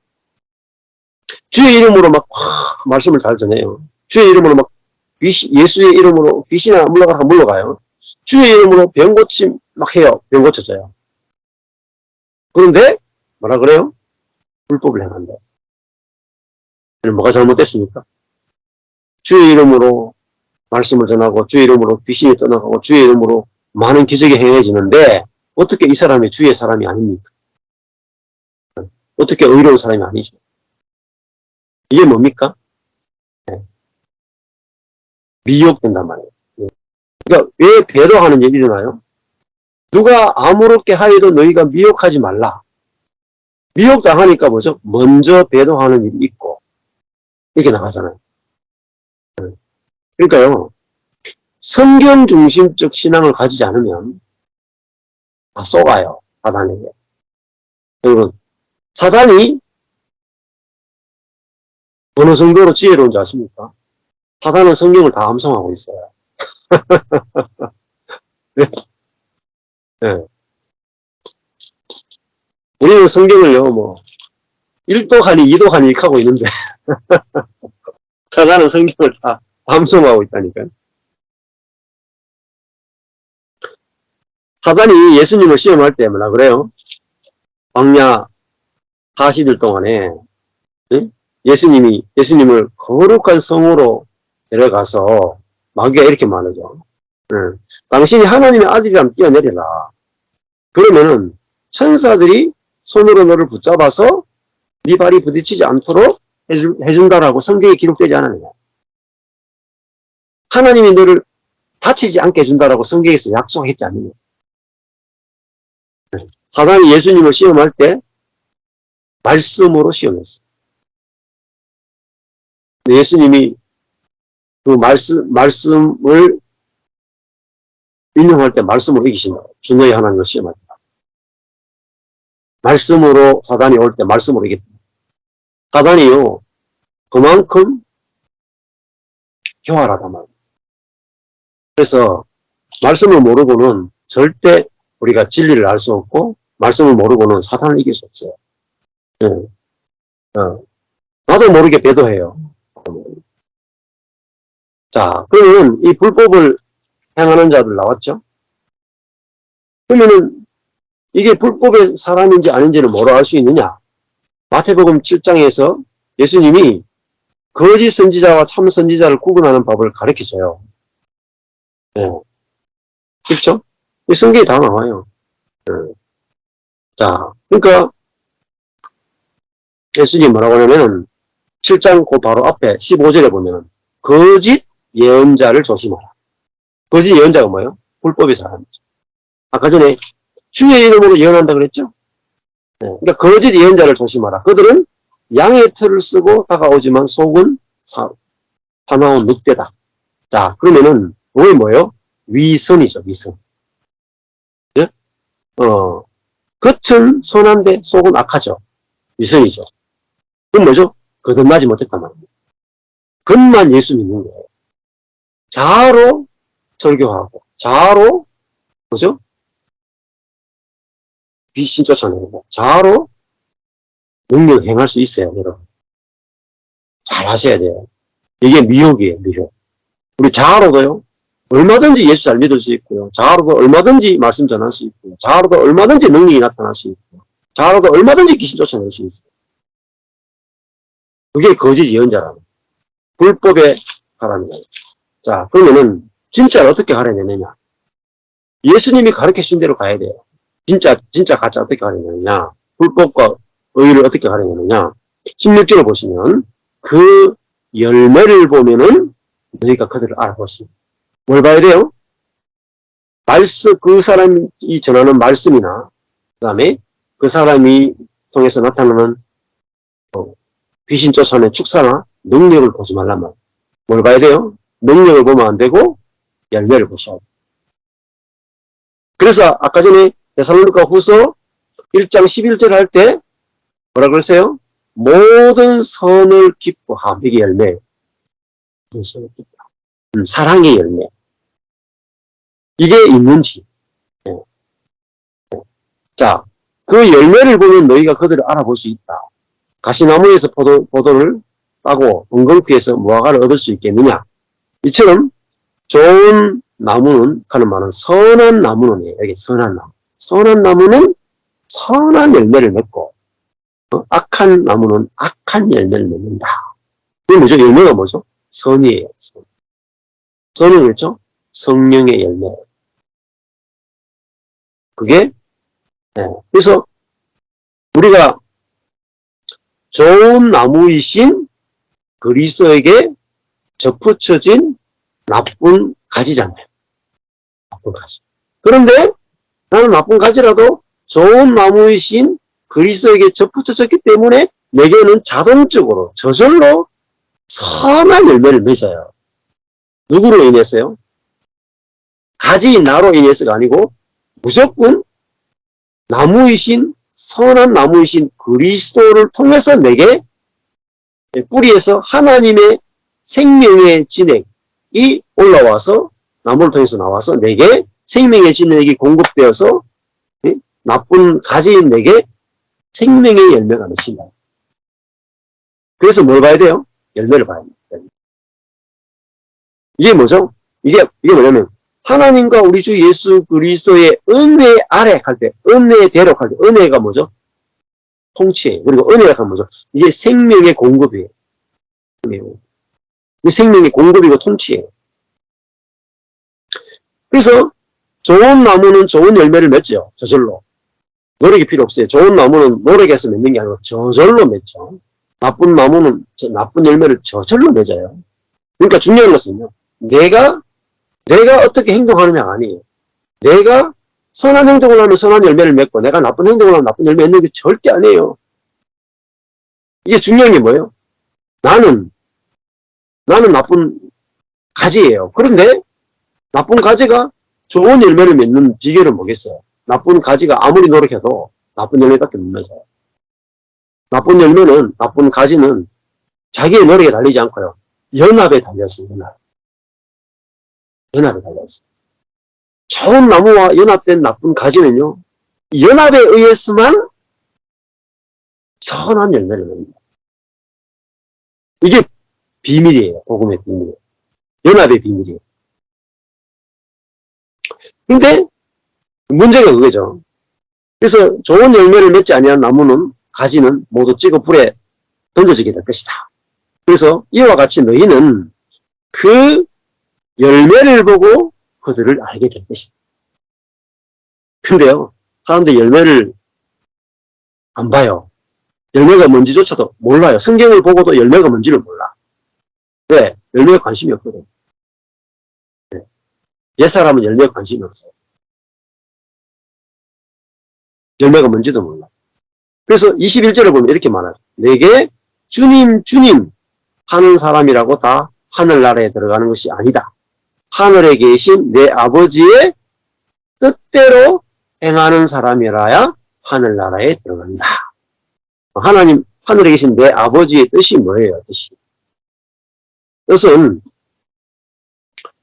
[SPEAKER 1] 주의 이름으로 막 말씀을 잘 전해요. 주의 이름으로 막 예수의 이름으로 귀신이 물러가요. 주의 이름으로 병 고침 막 해요. 병 고쳐져요. 그런데 뭐라 그래요? 불법을 행한다. 뭐가 잘못됐습니까? 주의 이름으로 말씀을 전하고 주의 이름으로 귀신이 떠나가고 주의 이름으로 많은 기적이 행해지는데 어떻게 이 사람이 주의 사람이 아닙니까? 어떻게 의로운 사람이 아니죠? 이게 뭡니까? 미혹된단 말이에요. 그러니까 왜 배도하는 일이 일어나요? 누가 아무렇게 하여도 너희가 미혹하지 말라. 미혹당하니까 뭐죠? 먼저 배도하는 일이 있고 이렇게 나가잖아요. 그러니까요. 성경 중심적 신앙을 가지지 않으면 다 속아요. 사단에게. 여러분, 사단이 어느 정도로 지혜로운 줄 아십니까? 사단은 성경을 다 암송하고 있어요. 네. 네. 우리는 성경을요, 1독하니 2독하니 이렇게 하고 있는데 사단은 성경을 다 암송하고 있다니까요. 사단이 예수님을 시험할 때 뭐라 그래요? 광야 40일 동안에 예? 예수님을 거룩한 성으로 데려가서 마귀가 이렇게 말하죠. 당신이 하나님의 아들이라면 뛰어내려라. 그러면은 천사들이 손으로 너를 붙잡아서 네 발이 부딪히지 않도록 해준다라고 성경에 기록되지 않았느냐. 하나님이 너를 다치지 않게 해준다라고 성경에서 약속했지 않느냐. 사단이 예수님을 시험할 때 말씀으로 시험했어요. 예수님이 그 말씀을 인용할 때 말씀으로 이기신다. 주너의 하나님을 시험할 때. 말씀으로 사단이 올 때 말씀으로 이겼다. 사단이요, 그만큼 교활하단 말이에요. 그래서 말씀을 모르고는 절대 우리가 진리를 알 수 없고, 말씀을 모르고는 사단을 이길 수 없어요. 네. 나도 모르게 배도해요. 자, 그러면 이 불법을 행하는 자들 나왔죠? 그러면은 이게 불법의 사람인지 아닌지는 뭐로 알 수 있느냐? 마태복음 7장에서 예수님이 거짓 선지자와 참 선지자를 구분하는 법을 가르쳐줘요. 네. 그렇죠? 이 성경에 다 나와요. 네. 자, 그러니까 예수님이 뭐라고 하냐면은 7장 그 바로 앞에 15절에 보면은 거짓 예언자를 조심하라. 거짓 예언자가 뭐예요? 불법의 사람이죠. 아까 전에 주의 이름으로 예언한다 그랬죠? 네. 그러니까 거짓 예언자를 조심하라. 그들은 양의 털을 쓰고 다가오지만 속은 사나운 늑대다. 자, 그러면은 그게 뭐예요? 위선이죠, 위선. 네? 겉은 선한데 속은 악하죠. 위선이죠. 그럼 뭐죠? 거듭나지 못했단 말입니다. 겉만 예수 믿는 거예요. 자아로 설교하고, 자아로, 뭐죠? 귀신 쫓아내고, 자아로 능력 행할 수 있어요, 여러분. 잘 하셔야 돼요. 이게 미혹이에요, 미혹. 우리 자아로도요, 얼마든지 예수 잘 믿을 수 있고요. 자아로도 얼마든지 말씀 전할 수 있고요. 자아로도 얼마든지 능력이 나타날 수 있고요. 자아로도 얼마든지 귀신 쫓아낼 수 있어요. 그게 거짓 예언자라는 불법의 사람이다. 자, 그러면은 진짜를 어떻게 가려내느냐? 예수님이 가르쳐 주신 대로 가야 돼요. 진짜 가짜 어떻게 가려내느냐? 불법과 의를 어떻게 가려내느냐? 16절을 보시면 그 열매를 보면은 너희가 그들을 알아보십니다. 뭘 봐야 돼요? 그 사람이 전하는 말씀이나 그 다음에 그 사람이 통해서 나타나는 귀신 쫓아내는 축사나 능력을 보지 말란 말이에요. 뭘 봐야 돼요? 능력을 보면 안 되고 열매를 보셔야 돼요. 그래서 아까 전에 데살로니가 후서 1장 11절 할 때 뭐라 그랬어요? 모든 선을 기뻐함. 이게 열매. 사랑의 열매. 이게 있는지. 자, 그 열매를 보면 너희가 그들을 알아볼 수 있다. 가시나무에서 포도를 따고 엉겅퀴에서 무화과를 얻을 수 있겠느냐. 이처럼 좋은 나무는 하는 말은 선한 나무는 여기 선한 나무. 선한 나무는 선한 열매를 맺고 악한 나무는 악한 열매를 맺는다. 그게 뭐죠? 열매가 뭐죠? 선이에요. 선은 그렇죠? 성령의 열매. 그게 그래서 우리가 좋은 나무이신 그리스도에게 접붙여진 나쁜 가지잖아요. 나쁜 가지. 그런데 나는 나쁜 가지라도 좋은 나무이신 그리스도에게 접붙여졌기 때문에 내게는 자동적으로 저절로 선한 열매를 맺어요. 누구로 인해서요? 가지인 나로 인해서가 아니고 무조건 나무이신 선한 나무이신 그리스도를 통해서 내게 뿌리에서 하나님의 생명의 진액이 올라와서 나무를 통해서 나와서 내게 생명의 진액이 공급되어서 나쁜 가지인 내게 생명의 열매가 맺힌다. 그래서 뭘 봐야 돼요? 열매를 봐야 됩니다. 이게 뭐죠? 이게 뭐냐면 하나님과 우리 주 예수 그리스도의 은혜 아래 할 때, 은혜에 대로 할 때, 은혜가 뭐죠? 통치해요. 그리고 은혜가 하면 뭐죠? 이게 생명의 공급이에요. 이 생명의 공급이고 통치예요. 그래서 좋은 나무는 좋은 열매를 맺죠. 저절로. 노력이 필요 없어요. 좋은 나무는 노력해서 맺는 게 아니고 저절로 맺죠. 나쁜 나무는 나쁜 열매를 저절로 맺어요. 그러니까 중요한 것은요. 내가 어떻게 행동하느냐가 아니에요. 내가 선한 행동을 하면 선한 열매를 맺고 내가 나쁜 행동을 하면 나쁜 열매 맺는 게 절대 아니에요. 이게 중요한 게 뭐예요? 나는 나쁜 가지예요. 그런데 나쁜 가지가 좋은 열매를 맺는 비결은 뭐겠어요? 나쁜 가지가 아무리 노력해도 나쁜 열매밖에 못 맺어요. 나쁜 가지는 자기의 노력에 달리지 않고요. 연합에 달렸어요. 연합에 달렸어요. 좋은 나무와 연합된 나쁜 가지는요. 연합에 의해서만 선한 열매를 맺습니다. 이게 비밀이에요. 복음의 비밀이에요. 연합의 비밀이에요. 근데 문제가 그거죠. 그래서 좋은 열매를 맺지 아니한 나무는 가지는 모두 찍어 불에 던져지게 될 것이다. 그래서 이와 같이 너희는 그 열매를 보고 그들을 알게 될 것이다. 근데요, 사람들이 열매를 안 봐요. 열매가 뭔지조차도 몰라요. 성경을 보고도 열매가 뭔지를 몰라. 왜? 열매에 관심이 없거든. 네. 옛사람은 열매에 관심이 없어요. 열매가 뭔지도 몰라. 그래서 21절에 보면 이렇게 말하죠. 내게 주님 주님 하는 사람이라고 다 하늘나라에 들어가는 것이 아니다. 하늘에 계신 내 아버지의 뜻대로 행하는 사람이라야 하늘나라에 들어간다. 하나님, 하늘에 계신 내 아버지의 뜻이 뭐예요? 뜻은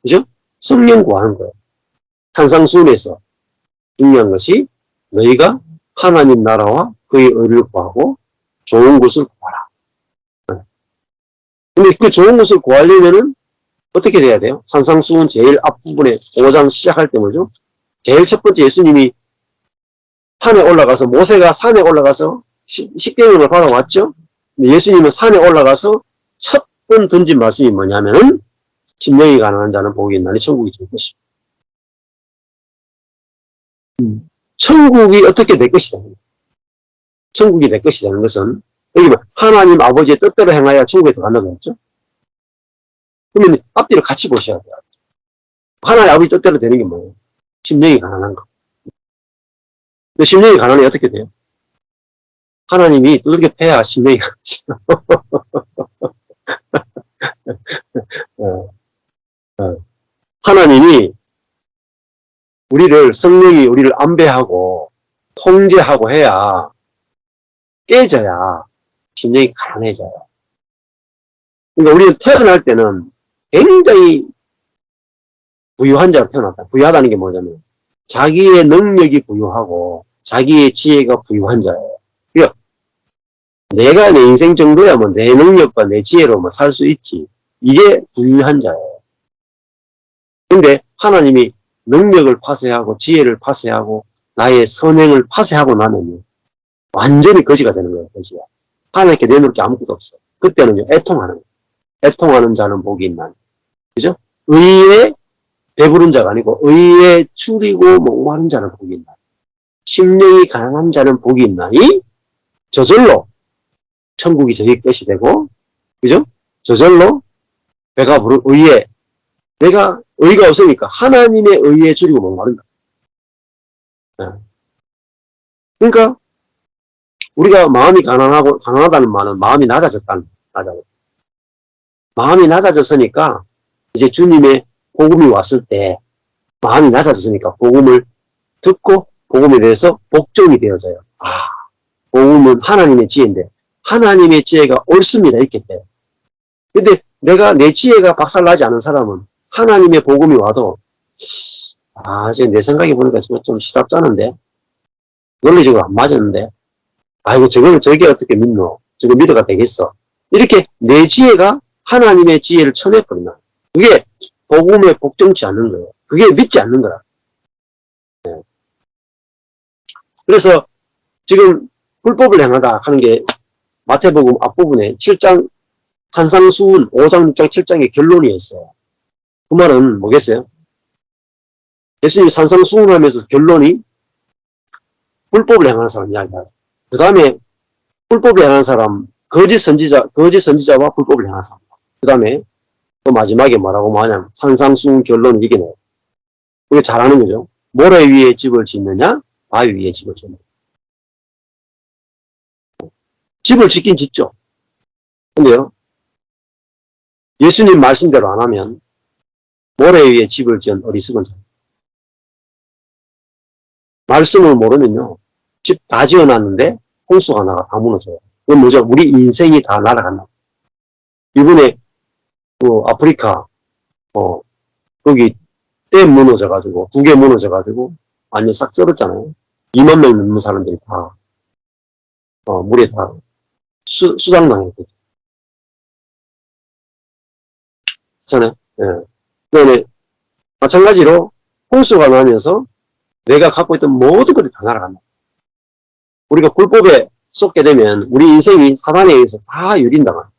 [SPEAKER 1] 그죠? 성령 구하는 거예요. 산상수훈에서 중요한 것이 너희가 하나님 나라와 그의 의를 구하고 좋은 것을 구하라. 근데 그 좋은 것을 구하려면은 어떻게 돼야 돼요? 산상수훈 제일 앞부분에 5장 시작할 때 뭐죠? 제일 첫 번째 예수님이 산에 올라가서 모세가 산에 올라가서 십계명을 받아왔죠? 근데 예수님은 산에 올라가서 첫 번 던진 말씀이 뭐냐면은 심령이 가난한 자는 복이 있나니 천국이 될 것이다. 천국이 어떻게 될 것이다. 천국이 될 것이라는 것은 여기 뭐 하나님 아버지의 뜻대로 행하여 천국에 들어간다고 했죠. 그러면 앞뒤를 같이 보셔야 돼요. 하나님 아버지 뜻대로 되는 게 뭐예요? 심령이 가난한 거. 근데 심령이 가난해 어떻게 돼요? 하나님이 두들겨 패야 심령이 가난하죠. 하나님이 성령이 우리를 안배하고 통제하고 해야 깨져야 심령이 가난해져요. 그러니까 우리는 태어날 때는 굉장히 부유한 자로 태어났다. 부유하다는 게 뭐냐면 자기의 능력이 부유하고 자기의 지혜가 부유한 자예요. 그러니까 내가 내 인생 정도야 뭐 내 능력과 내 지혜로 뭐 살 수 있지. 이게 부유한 자예요. 근데 하나님이 능력을 파쇄하고 지혜를 파쇄하고 나의 선행을 파쇄하고 나면 완전히 거지가 되는 거예요. 거지가. 하나님께 내놓을 게 아무것도 없어. 그때는요 애통하는 거예요. 애통하는 자는 복이 있나니. 그죠? 의에 배부른 자가 아니고 의에 추리고 목마른 자는 복이 있나니. 심령이 가난한 자는 복이 있나니 저절로 천국이 저희 것이 되고, 그죠? 저절로 배가 부른 의에, 내가 의가 없으니까 하나님의 의에 줄이고 목마른다. 그러니까 우리가 마음이 가난하다는 말은 마음이 낮아졌다는 거예요. 마음이 낮아졌으니까 이제 주님의 복음이 왔을 때 마음이 낮아졌으니까 복음을 듣고 복음에 대해서 복종이 되어져요. 복음은 하나님의 지혜인데 하나님의 지혜가 옳습니다. 이렇게 돼요. 근데 내가 내 지혜가 박살나지 않은 사람은 하나님의 복음이 와도 지금 내 생각해 보니까 좀 시답잖은데 논리적으로 안 맞았는데 아이고 저게 어떻게 믿노? 저거 믿어가 되겠어? 이렇게 내 지혜가 하나님의 지혜를 쳐내버린다. 그게 복음에 복종치 않는 거예요. 그게 믿지 않는 거라. 네. 그래서 지금 불법을 행하다 하는 게 마태복음 앞부분에 7장 산상수훈 5장 6장 7장의 결론이 있어요. 그 말은 뭐겠어요? 예수님이 산상수훈하면서 결론이 불법을 행하는 사람 이야기하죠. 그 다음에 불법을 행하는 사람, 거짓 선지자와 불법을 행하는 사람. 그 다음에 또 마지막에 뭐라고 말하냐면 산상수훈 결론을 이겨내요. 이게 잘하는 거죠. 모래 위에 집을 짓느냐, 바위 위에 집을 짓느냐. 집을 짓긴 짓죠. 근데요, 예수님 말씀대로 안 하면 모래 위에 집을 지은 어리석은 자입니다. 말씀을 모르면요, 집 다 지어놨는데 홍수가 나가 다 무너져요. 그건 뭐죠? 우리 인생이 다 날아간다. 이번에 그 아프리카 거기 댐 무너져가지고 2개 무너져가지고 완전 싹 썰었잖아요. 2만 명 넘는 사람들이 다 물에 다 수장당했거든요. 그렇잖아요. 예. 그다음에 마찬가지로 홍수가 나면서 내가 갖고 있던 모든 것들이 다 날아간다. 우리가 불법에 쏟게 되면 우리 인생이 사단에 의해서 다 유린다. 그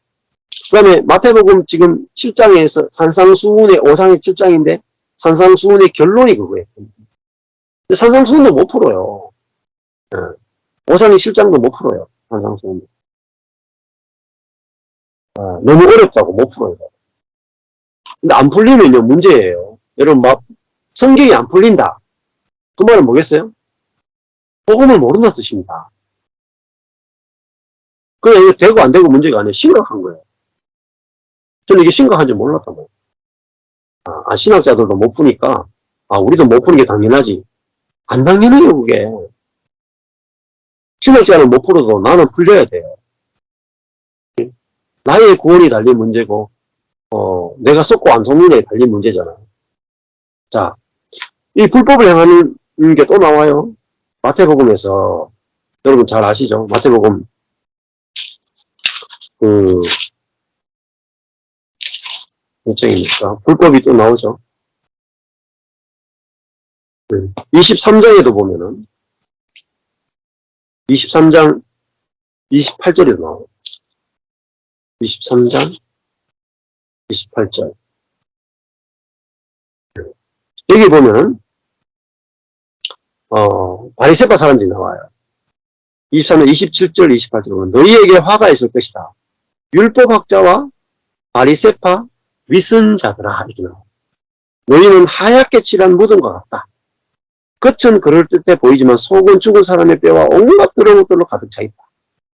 [SPEAKER 1] 다음에 마태복음 지금 7장에서 산상수훈의 5장의 7장인데 산상수훈의 결론이 그거예요. 근데 산상수훈도 못 풀어요. 예. 5장의 7장도 못 풀어요. 산상수훈도. 너무 어렵다고 못 풀어요. 근데 안 풀리면요 문제예요. 여러분 막 성경이 안 풀린다. 그 말은 뭐겠어요? 복음을 모른다는 뜻입니다. 그래 이거 되고 안 되고 문제가 아니에요. 심각한 거예요. 저는 이게 심각한 줄 몰랐단 말이에요. 신학자들도 못 푸니까 우리도 못 푸는 게 당연하지. 안 당연해요 그게. 신학자는 못 풀어도 나는 풀려야 돼요. 나의 구원이 달린 문제고 내가 쏟고 안 쏟느냐에 달린 문제잖아요. 자, 이 불법을 행하는 게 또 나와요. 마태복음에서 여러분 잘 아시죠? 마태복음 몇 장입니까? 불법이 또 나오죠. 23장에도 보면은 23장 28절에도 나와요. 23장 28절 여기 보면은 바리새파 사람들이 나와요. 23장 27절 28절 보면 너희에게 화가 있을 것이다. 율법학자와 바리새파 위선자들아 이렇게 나와요. 너희는 하얗게 칠한 무덤과 같다. 겉은 그럴듯해 보이지만 속은 죽은 사람의 뼈와 온갖 더러운 것들로 가득 차 있다.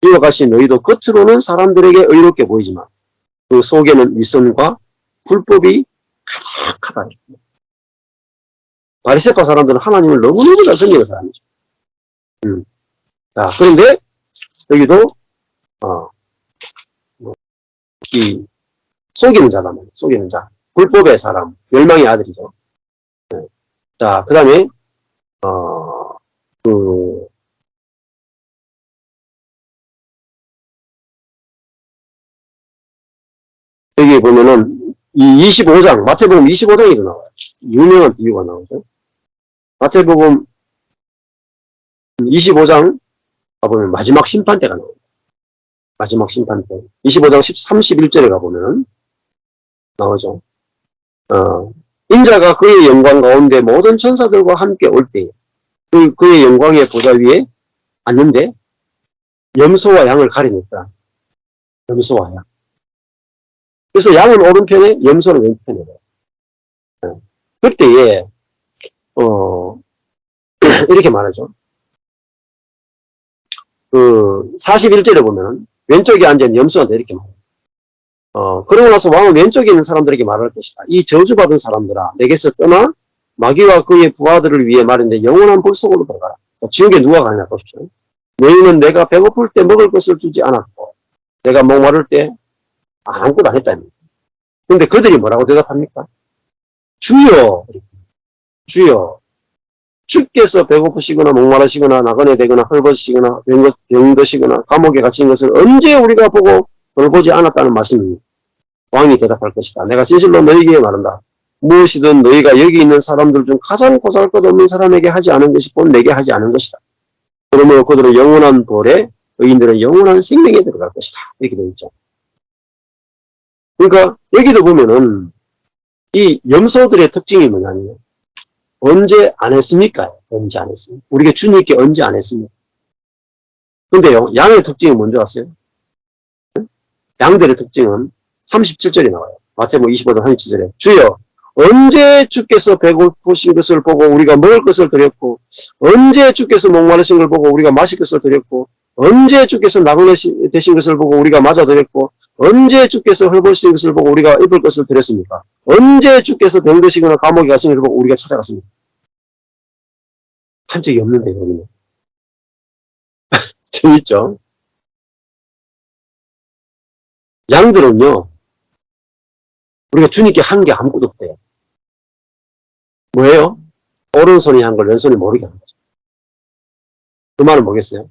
[SPEAKER 1] 이와 같이 너희도 겉으로는 사람들에게 의롭게 보이지만 그 속에는 위선과 불법이 가득하다. 바리새파 사람들은 하나님을 너무너무 잘 섬기는 사람이죠. 자, 그런데 여기도 이 속이는 자다 말이에요. 속이는 자, 불법의 사람, 멸망의 아들이죠. 네. 자, 그 다음에 여기 보면은 이 25장 마태복음 25장에도 나와요. 유명한 비유가 나오죠. 마태복음 25장 가보면 마지막 심판 때가 나옵니다. 마지막 심판 때 25장 31절에 가보면 나오죠. 인자가 그의 영광 가운데 모든 천사들과 함께 올 때에 그의 영광의 보좌 위에 앉는데 염소와 양을 가리니까 염소와 양. 그래서 양은 오른편에 염소는 왼편에. 그때에 이렇게 말하죠. 41절에 보면 왼쪽에 앉은 염소한테 이렇게 말해요. 그러고 나서 왕은 왼쪽에 있는 사람들에게 말할 것이다. 이 저주받은 사람들아 내게서 떠나 마귀와 그의 부하들을 위해 말인데 영원한 불 속으로 들어가라. 지옥에 누가 가냐 보십시오. 너희는 내가 배고플 때 먹을 것을 주지 않았고 내가 목마를 때 아무것도 안 했다. 근데 그들이 뭐라고 대답합니까? 주여, 주여, 주께서 배고프시거나 목마르시거나 나그네 되거나 헐벗으시거나 병드시거나 감옥에 갇힌 것을 언제 우리가 보고 돌보지 않았다는 말씀입니다. 왕이 대답할 것이다. 내가 진실로 너희에게 말한다. 무엇이든 너희가 여기 있는 사람들 중 가장 보잘것없는 사람에게 하지 않은 것이 곧 내게 하지 않은 것이다. 그러므로 그들은 영원한 벌에 의인들은 영원한 생명에 들어갈 것이다. 이렇게 되어 있죠. 그러니까 여기도 보면은 이 염소들의 특징이 뭐냐면 언제 안 했습니까? 언제 안 했습니까? 우리가 주님께 언제 안 했습니까? 근데요, 양의 특징이 뭔지 아세요? 양들의 특징은 37절에 나와요. 마태복음 25장 37절에 주여 언제 주께서 배고프신 것을 보고 우리가 먹을 것을 드렸고 언제 주께서 목마르신 걸 보고 우리가 마실 것을 드렸고 언제 주께서 나그네 되신 것을 보고 우리가 맞아 드렸고 언제 주께서 헐벗으신 것을 보고 우리가 입을 것을 드렸습니까? 언제 주께서 병드시거나 감옥에 가신 것을 보고 우리가 찾아갔습니까? 한 적이 없는데 여기는. 재밌죠? 양들은요, 우리가 주님께 한 게 아무것도 없대요. 뭐예요? 오른손이 한 걸 왼손이 모르게 하는 거죠. 그 말은 뭐겠어요?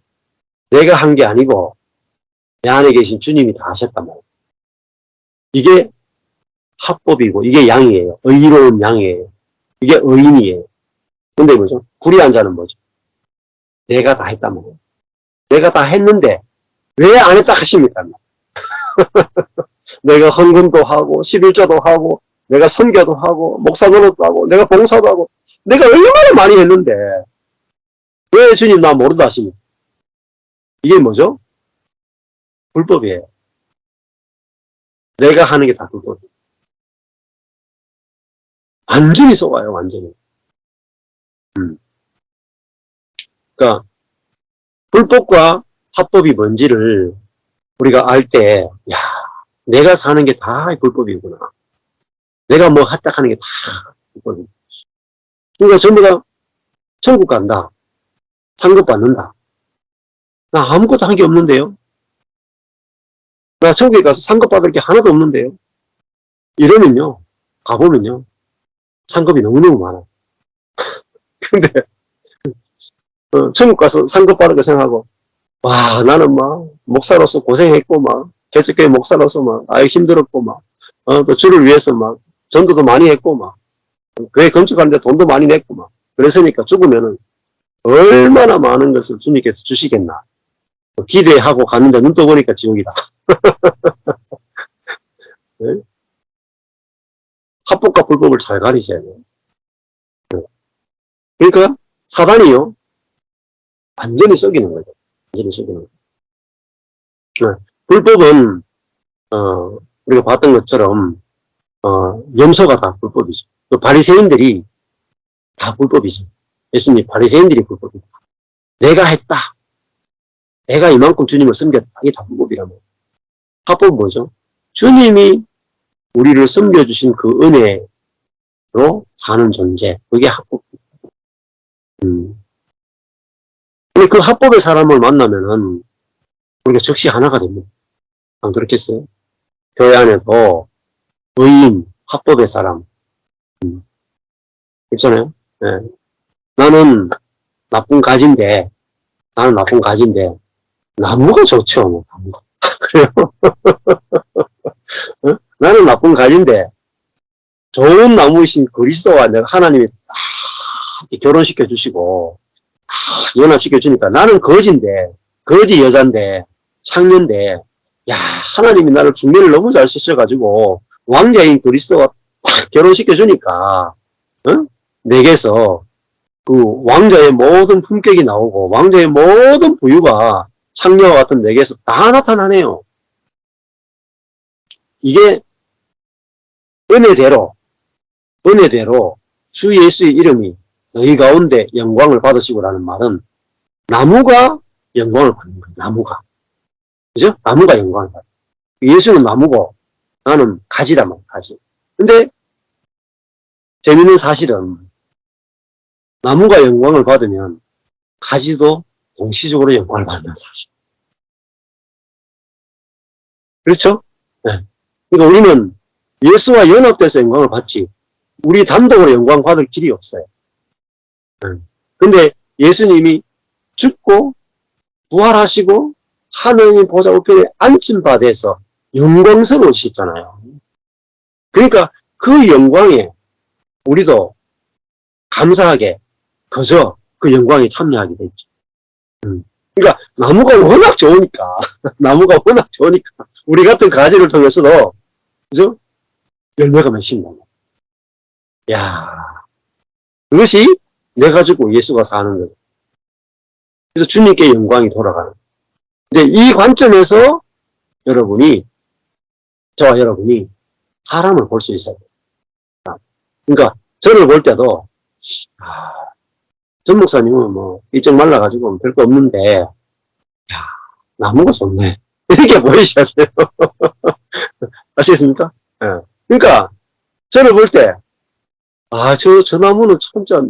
[SPEAKER 1] 내가 한 게 아니고 내 안에 계신 주님이 다 하셨단 말이에요. 이게 합법이고 이게 양이에요. 의로운 양이에요. 이게 의인이에요. 근데 뭐죠? 불의한 자는 뭐죠? 내가 다 했단 말이에요. 내가 다 했는데 왜 안 했다 하십니까? 내가 헌금도 하고 11조도 하고 내가 선교도 하고 목사 노릇도 하고 내가 봉사도 하고 내가 얼마나 많이 했는데 왜 주님 나 모른다 하십니까? 이게 뭐죠? 불법이에요. 내가 하는 게 다 불법이에요. 완전히 속아요. 완전히. 그러니까 불법과 합법이 뭔지를 우리가 알 때 야, 내가 사는 게 다 불법이구나. 내가 뭐 합작하는 게 다 불법이구나. 그러니까 전부 다 천국 간다. 상급 받는다. 나 아무것도 한 게 없는데요. 나 천국에 가서 상급 받을 게 하나도 없는데요. 이러면요. 가보면요. 상급이 너무너무 많아. 근데 천국 가서 상급 받을 거 생각하고 와 나는 막 목사로서 고생했고 막 개척교회 목사로서 막 아유 힘들었고 막 또 주를 위해서 막 전도도 많이 했고 막 교회 건축하는데 돈도 많이 냈고 막 그랬으니까 죽으면은 얼마나 많은 것을 주님께서 주시겠나 기대하고 갔는데 눈 떠보니까 지옥이다. 네? 합법과 불법을 잘 가리셔야 돼요. 네. 그러니까 사단이요 완전히 썩이는 거죠. 완전히 썩이는 거죠. 네. 불법은 우리가 봤던 것처럼 염소가 다 불법이죠. 또 바리새인들이 다 불법이죠. 예수님 바리새인들이 불법이다. 내가 했다. 내가 이만큼 주님을 섬겼다. 이게 다 불법이라면. 합법은 뭐죠? 주님이 우리를 섬겨주신 그 은혜로 사는 존재. 그게 합법입니다. 근데 그 합법의 사람을 만나면은 우리가 즉시 하나가 됩니다. 안 그렇겠어요? 교회 안에도 의인, 합법의 사람. 그렇잖아요? 네. 나는 나쁜 가지인데, 나무가 좋죠, 뭐, 나무가. 그래요? 어? 나는 나쁜 가지인데, 좋은 나무이신 그리스도와 내가 하나님이 결혼시켜 주시고, 연합시켜 주니까 나는 거지인데, 거지 여잔데, 창녀인데, 야, 하나님이 나를 중매를 너무 잘 쓰셔가지고, 왕자인 그리스도와 결혼시켜 주니까, 내게서 그 왕자의 모든 품격이 나오고, 왕자의 모든 부유가 창녀와 같은 내게서 다 나타나네요. 이게 은혜대로 주 예수의 이름이 너희 가운데 영광을 받으시고라는 말은 나무가 영광을 받는 거예요. 나무가. 그죠? 나무가 영광을 받아요. 예수는 나무고 나는 가지란 말이에요. 가지. 근데 재밌는 사실은 나무가 영광을 받으면 가지도 동시적으로 영광을 받는 사실. 그렇죠? 네. 그러니까 우리는 예수와 연합돼서 영광을 받지 우리 단독으로 영광 받을 길이 없어요. 근데 예수님이 죽고 부활하시고 하느님 보좌 우편에 앉힌 바 돼서 영광스러우시잖아요. 그러니까 그 영광에 우리도 감사하게 그저 그 영광에 참여하게 됐죠. 그러니까 나무가 워낙 좋으니까, 나무가 워낙 좋으니까, 우리 같은 가지를 통해서도, 그죠? 열매가 맺힌다. 야, 그것이 내 가지고 예수가 사는 거예요. 그래서 주님께 영광이 돌아가는. 근데 이 관점에서 여러분이, 저와 여러분이 사람을 볼 수 있어야 돼요. 그러니까 저를 볼 때도, 아, 전 목사님은 뭐 일정 말라가지고 별거 없는데, 야, 나무가 좋네. 이렇게 보이셔야 돼요. 아시겠습니까? 예. 그러니까 저를 볼 때, 아, 저 나무는 진짜,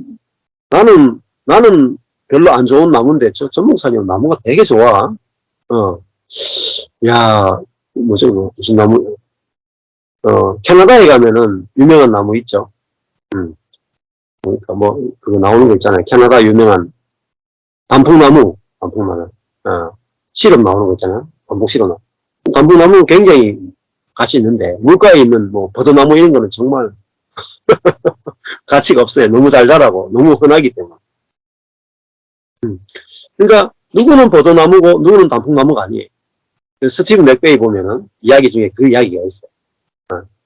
[SPEAKER 1] 나는 별로 안 좋은 나무인데, 전 목사님은 나무가 되게 좋아. 야, 뭐죠, 무슨 나무, 캐나다에 가면은 유명한 나무 있죠. 그러니까 뭐, 그거 나오는 거 있잖아요. 캐나다 유명한 단풍나무, 시럽 나오는 거 있잖아요. 단풍 시럽. 단풍나무는 굉장히 가치 있는데, 물가에 있는 뭐, 버드나무 이런 거는 정말 가치가 없어요. 너무 잘 자라고, 너무 흔하기 때문에. 그러니까, 누구는 버드나무고, 누구는 단풍나무가 아니에요. 스티브 맥베이 보면은, 이야기 중에 그 이야기가 있어요.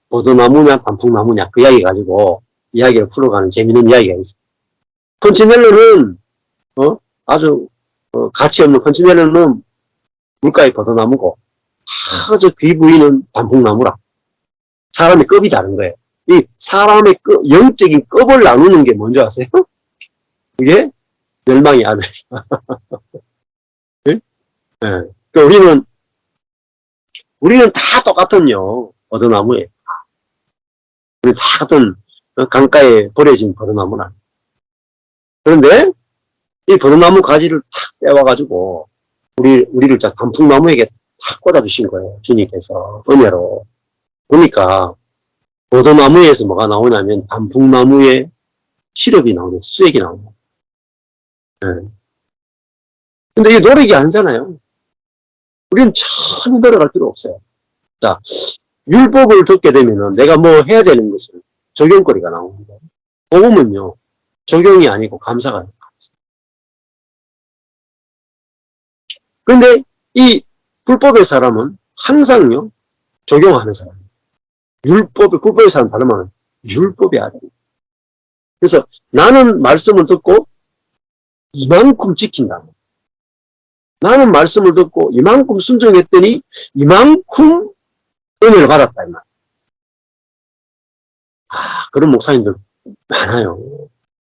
[SPEAKER 1] 버드나무냐, 단풍나무냐, 그 이야기 가지고, 이야기를 풀어가는 재밌는 이야기가 있어요. 펀치넬로는, 아주, 가치 없는 펀치넬로는 물가의 버드나무고, 아주 귀 부위는 단풍나무라. 사람의 급이 다른 거예요. 이 사람의 영적인 급을 나누는 게 뭔지 아세요? 그게 멸망의 아들. 네? 네. 그러니까 우리는 다 똑같은요, 버드나무예요. 우리 다 같은 강가에 버려진 버드나무나. 그런데 이 버드나무 가지를 탁 떼와가지고 우리를 단풍나무에게 탁 꽂아주신 거예요. 주님께서 은혜로. 보니까 버드나무에서 뭐가 나오냐면 단풍나무에 시럽이 나오는, 수액이 나오는. 네. 근데 이게 노력이 아니잖아요. 우리는 전혀 노력할 필요 없어요. 자, 율법을 듣게 되면은 내가 뭐 해야 되는 것은 적용거리가 나옵니다. 복음은요, 적용이 아니고 감사가 돼요. 근데 이 불법의 사람은 항상요, 적용하는 사람이에요. 불법의 사람 다른 말은 율법이 아니에요. 그래서 나는 말씀을 듣고 이만큼 지킨다. 나는 말씀을 듣고 이만큼 순종했더니 이만큼 은혜를 받았다. 이 말. 그런 목사님들 많아요.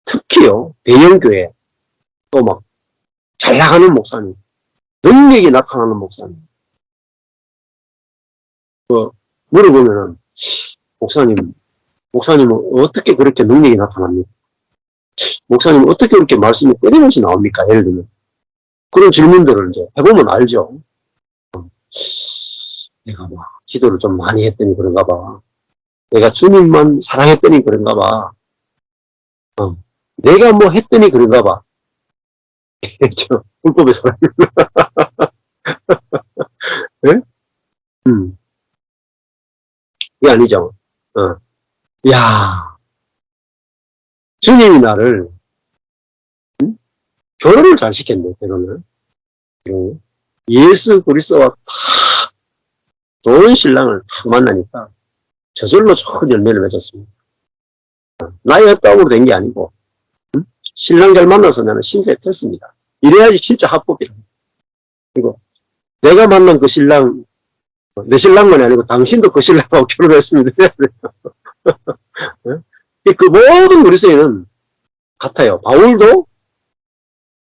[SPEAKER 1] 특히요, 대형교회, 또 막 잘 나가는 목사님, 능력이 나타나는 목사님. 물어보면은, 목사님은 어떻게 그렇게 능력이 나타납니까? 목사님은 어떻게 그렇게 말씀이 끊임없이 나옵니까? 예를 들면. 그런 질문들을 이제 해보면 알죠. 내가 뭐, 기도를 좀 많이 했더니 그런가 봐. 내가 주님만 사랑했더니 그런가 봐. 내가 뭐 했더니 그런가 봐. 저, 불법의 사람. 네? 그게 아니죠. 야, 주님이 나를, 결혼을 잘 시켰네, 결혼을. 예수 그리스도와 탁 좋은 신랑을 탁 만나니까 저절로 좋은 열매를 맺었습니다. 나이 없다고 된 게 아니고, 신랑 잘 만나서 나는 신세 폈습니다. 이래야지 진짜 합법이라. 그리고 내가 만난 그 신랑, 내 신랑만이 아니고 당신도 그 신랑하고 결혼했습니다. 그 모든 그리스도인은 같아요. 바울도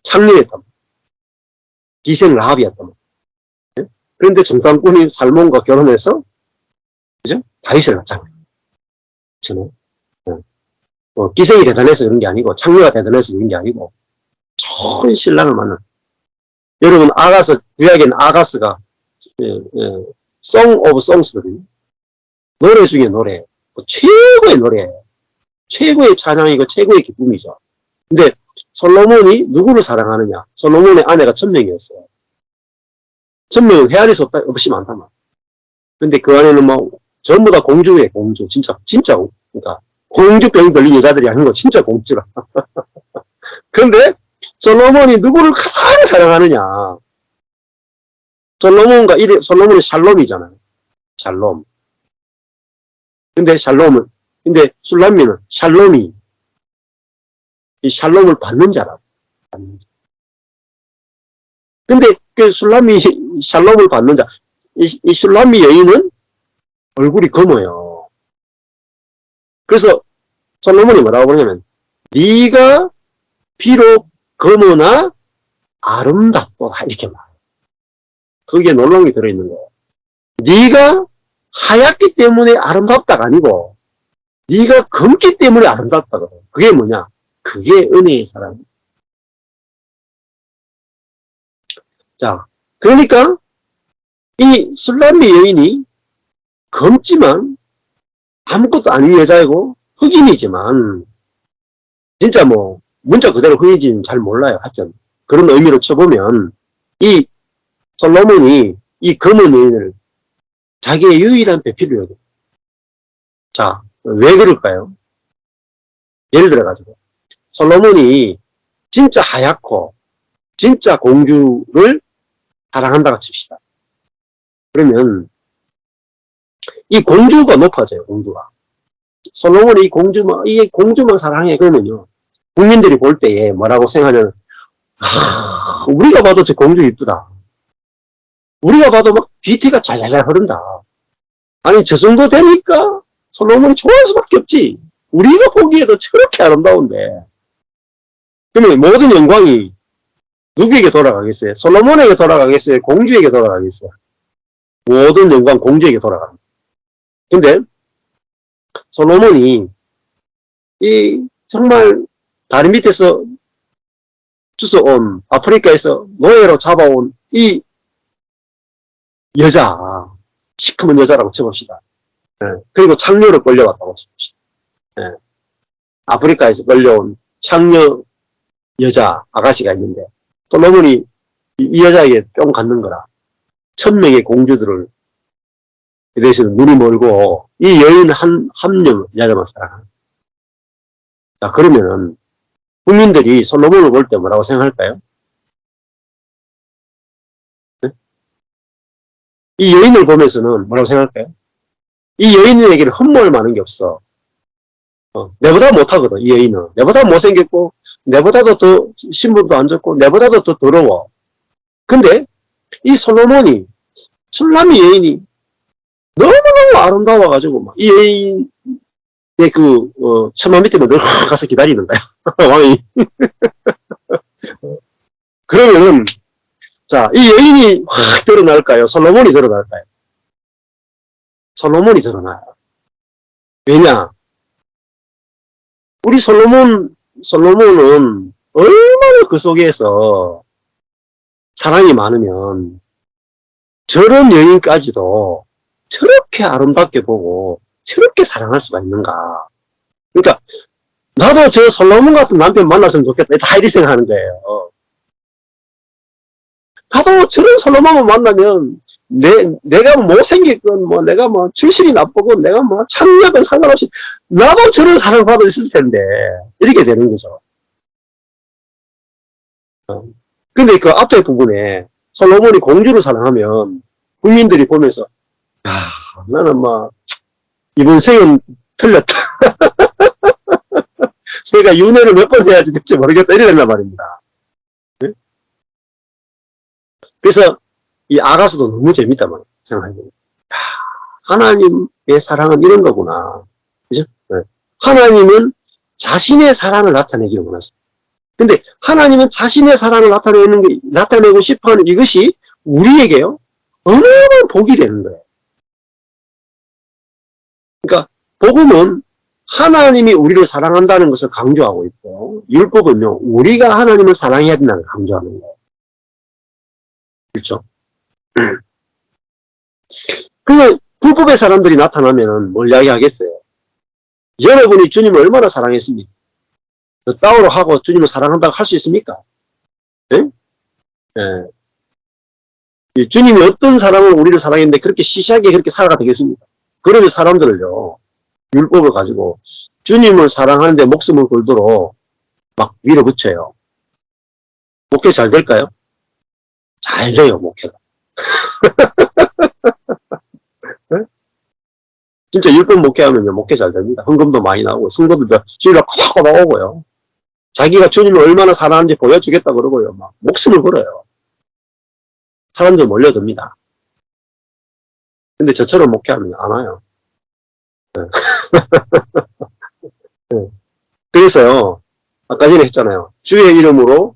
[SPEAKER 1] 창녀였다. 기생 라합이었다. 그런데 정탐꾼이 살몬과 결혼해서, 그죠? 다윗을 낳잖아요. 그렇죠? 기생이 대단해서 그런 게 아니고, 창녀가 대단해서 그런 게 아니고, 좋은 신랑을 만나. 여러분, 구약에는 아가스가, Song of Songs거든요. 노래 중에 노래. 최고의 노래예요. 최고의 찬양이고 최고의 기쁨이죠. 근데 솔로몬이 누구를 사랑하느냐? 솔로몬의 아내가 1000명이었어요. 1000명은 헤아릴 수 없이 많다만. 근데 그 안에는 뭐 전부 다 공주예요, 공주. 진짜. 그러니까 공주병 걸린 여자들이 아니고 진짜 공주라. 근데 솔로몬이 누구를 가장 사랑하느냐? 솔로몬이 샬롬이잖아요. 샬롬. 근데 술람미는 샬롬이, 이 샬롬을 받는 자라고. 근데 그 술람미 샬롬을 받는 자, 이 술람미 여인은 얼굴이 검어요. 그래서 솔로몬이 뭐라고 그러냐면, 네가 비록 검으나 아름답도다 이렇게 말해요. 거기에 놀라운 게 들어있는 거예요. 네가 하얗기 때문에 아름답다가 아니고 네가 검기 때문에 아름답다거든. 그게 뭐냐? 그게 은혜의 사랑. 자, 그러니까 이 술람미 여인이 검지만 아무것도 아닌 여자이고 흑인이지만 진짜 뭐 문자 그대로 흑인인지는 잘 몰라요. 하여튼 그런 의미로 쳐보면 이 솔로몬이 이 검은 여인을 자기의 유일한 배필로 여겨. 자, 왜 그럴까요? 예를 들어가지고 솔로몬이 진짜 하얗고 진짜 공주를 사랑한다고 칩시다. 그러면 이 공주가 높아져요. 공주가. 솔로몬이 이 공주만 사랑해. 그러면요. 국민들이 볼 때에 뭐라고 생각하냐면, 우리가 봐도 저 공주 이쁘다. 우리가 봐도 막 BT가 잘잘 흐른다. 아니, 저 정도 되니까 솔로몬이 좋아할 수밖에 없지. 우리가 보기에도 저렇게 아름다운데. 그러면 모든 영광이 누구에게 돌아가겠어요? 솔로몬에게 돌아가겠어요? 공주에게 돌아가겠어요? 모든 영광 공주에게 돌아갑니다. 근데 솔로몬이 이 정말 다리 밑에서 주워온 아프리카에서 노예로 잡아온 이 여자, 시커먼 여자라고 쳐봅시다. 네. 그리고 창녀로 끌려왔다고 쳐봅시다. 네. 아프리카에서 끌려온 창녀 여자 아가씨가 있는데 솔로몬이 이 여자에게 뿅 갖는 거라. 1000명의 공주들을 대해서는 눈이 멀고 이 여인 한 명 여자만 사랑합니다. 자, 그러면은 국민들이 솔로몬을 볼 때 뭐라고 생각할까요? 네? 이 여인을 보면서는 뭐라고 생각할까요? 이 여인에게는 흠모할 만한 게 없어. 내보다 못하거든, 이 여인은. 내보다 못생겼고, 내보다도 더 신분도 안 좋고, 내보다도 더 더러워. 근데 이 솔로몬이, 술람이 여인이 너무너무 아름다워가지고, 이 여인의 천만 밑에 늘 가서 기다리는 거야. 왕이. 그러면은, 자, 이 여인이 확 드러날까요? 솔로몬이 드러날까요? 솔로몬이 드러나요. 왜냐? 우리 솔로몬은 얼마나 그 속에서 사랑이 많으면 저런 여인까지도 저렇게 아름답게 보고 저렇게 사랑할 수가 있는가. 그러니까 나도 저 솔로몬 같은 남편 만났으면 좋겠다. 다 이렇게 생각하는 거예요. 나도 저런 솔로몬을 만나면 내가 못생겼건 내가 출신이 나쁘건 내가 창력은 상관없이 나도 저런 사랑받을 수 있을 텐데 이렇게 되는 거죠. 근데 그 앞에 부분에 솔로몬이 공주를 사랑하면 국민들이 보면서 야, 나는 이번 생은 틀렸다. 내가 윤회를 몇 번 해야지 될지 모르겠다 이랬단 말입니다. 네? 그래서 이 아가수도 너무 재밌단 말이에요. 생각해보면. 하나님의 사랑은 이런 거구나. 그죠? 네. 하나님은 자신의 사랑을 나타내기를 원하죠. 근데 하나님은 자신의 사랑을 나타내고 싶어 하는 이것이 우리에게요, 얼마나 복이 되는 거예요. 그러니까, 복음은 하나님이 우리를 사랑한다는 것을 강조하고 있고, 율법은요, 우리가 하나님을 사랑해야 된다는 걸 강조하는 거예요. 그렇죠? 그래서 불법의 사람들이 나타나면 뭘 이야기하겠어요? 여러분이 주님을 얼마나 사랑했습니까? 따오로 하고 주님을 사랑한다고 할 수 있습니까? 네? 네. 주님이 어떤 사람을 우리를 사랑했는데 그렇게 시시하게 그렇게 살아가 되겠습니까? 그러면 사람들을요, 율법을 가지고 주님을 사랑하는데 목숨을 걸도록 막 밀어붙여요. 목회 잘 될까요? 잘 돼요, 목회가. 네? 진짜 율법 목회하면요, 목회 잘 됩니다. 헌금도 많이 나오고, 성도들도 주일날 꼬박꼬박 오고요. 자기가 주님을 얼마나 사랑하는지 보여주겠다 그러고요. 막, 목숨을 걸어요. 사람들 몰려듭니다. 근데 저처럼 목회하면 안 와요. 네. 네. 그래서요, 아까 전에 했잖아요. 주의 이름으로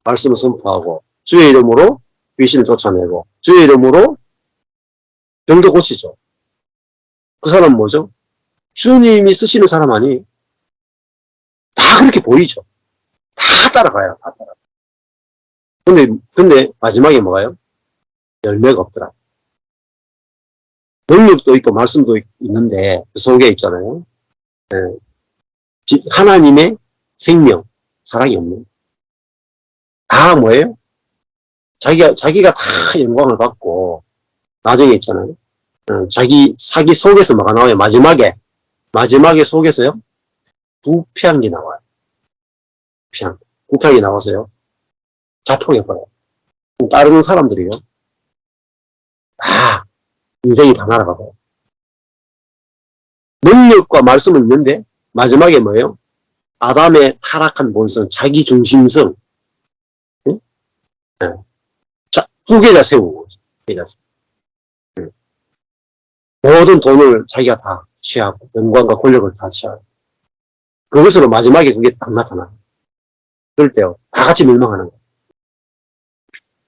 [SPEAKER 1] 말씀을 선포하고, 주의 이름으로 귀신을 쫓아내고, 주의 이름으로 병도 고치죠. 그 사람 뭐죠? 주님이 쓰시는 사람 아니에요. 다 그렇게 보이죠. 다 따라가요. 다 따라가요. 근데 마지막에 뭐가요? 열매가 없더라. 능력도 있고 말씀도 있는데 그 속에 있잖아요. 네. 하나님의 생명, 사랑이 없는. 다 뭐예요? 자기가 다 영광을 받고 나중에 있잖아요. 자기 속에서 뭐가 나와요? 마지막에 속에서요. 부패한 게 나와요. 부패한 게 나와서요. 자폭해버려요. 다른 사람들이요. 다 인생이 다 날아가고 능력과 말씀은 있는데 마지막에 뭐예요? 아담의 타락한 본성, 자기 중심성, 응? 네. 자, 후계자 세우고 후계자 세우고. 응. 모든 돈을 자기가 다 취하고 영광과 권력을 다 취하고 그것으로 마지막에 그게 딱 나타나요. 그럴 때요. 다 같이 멸망하는 거예요.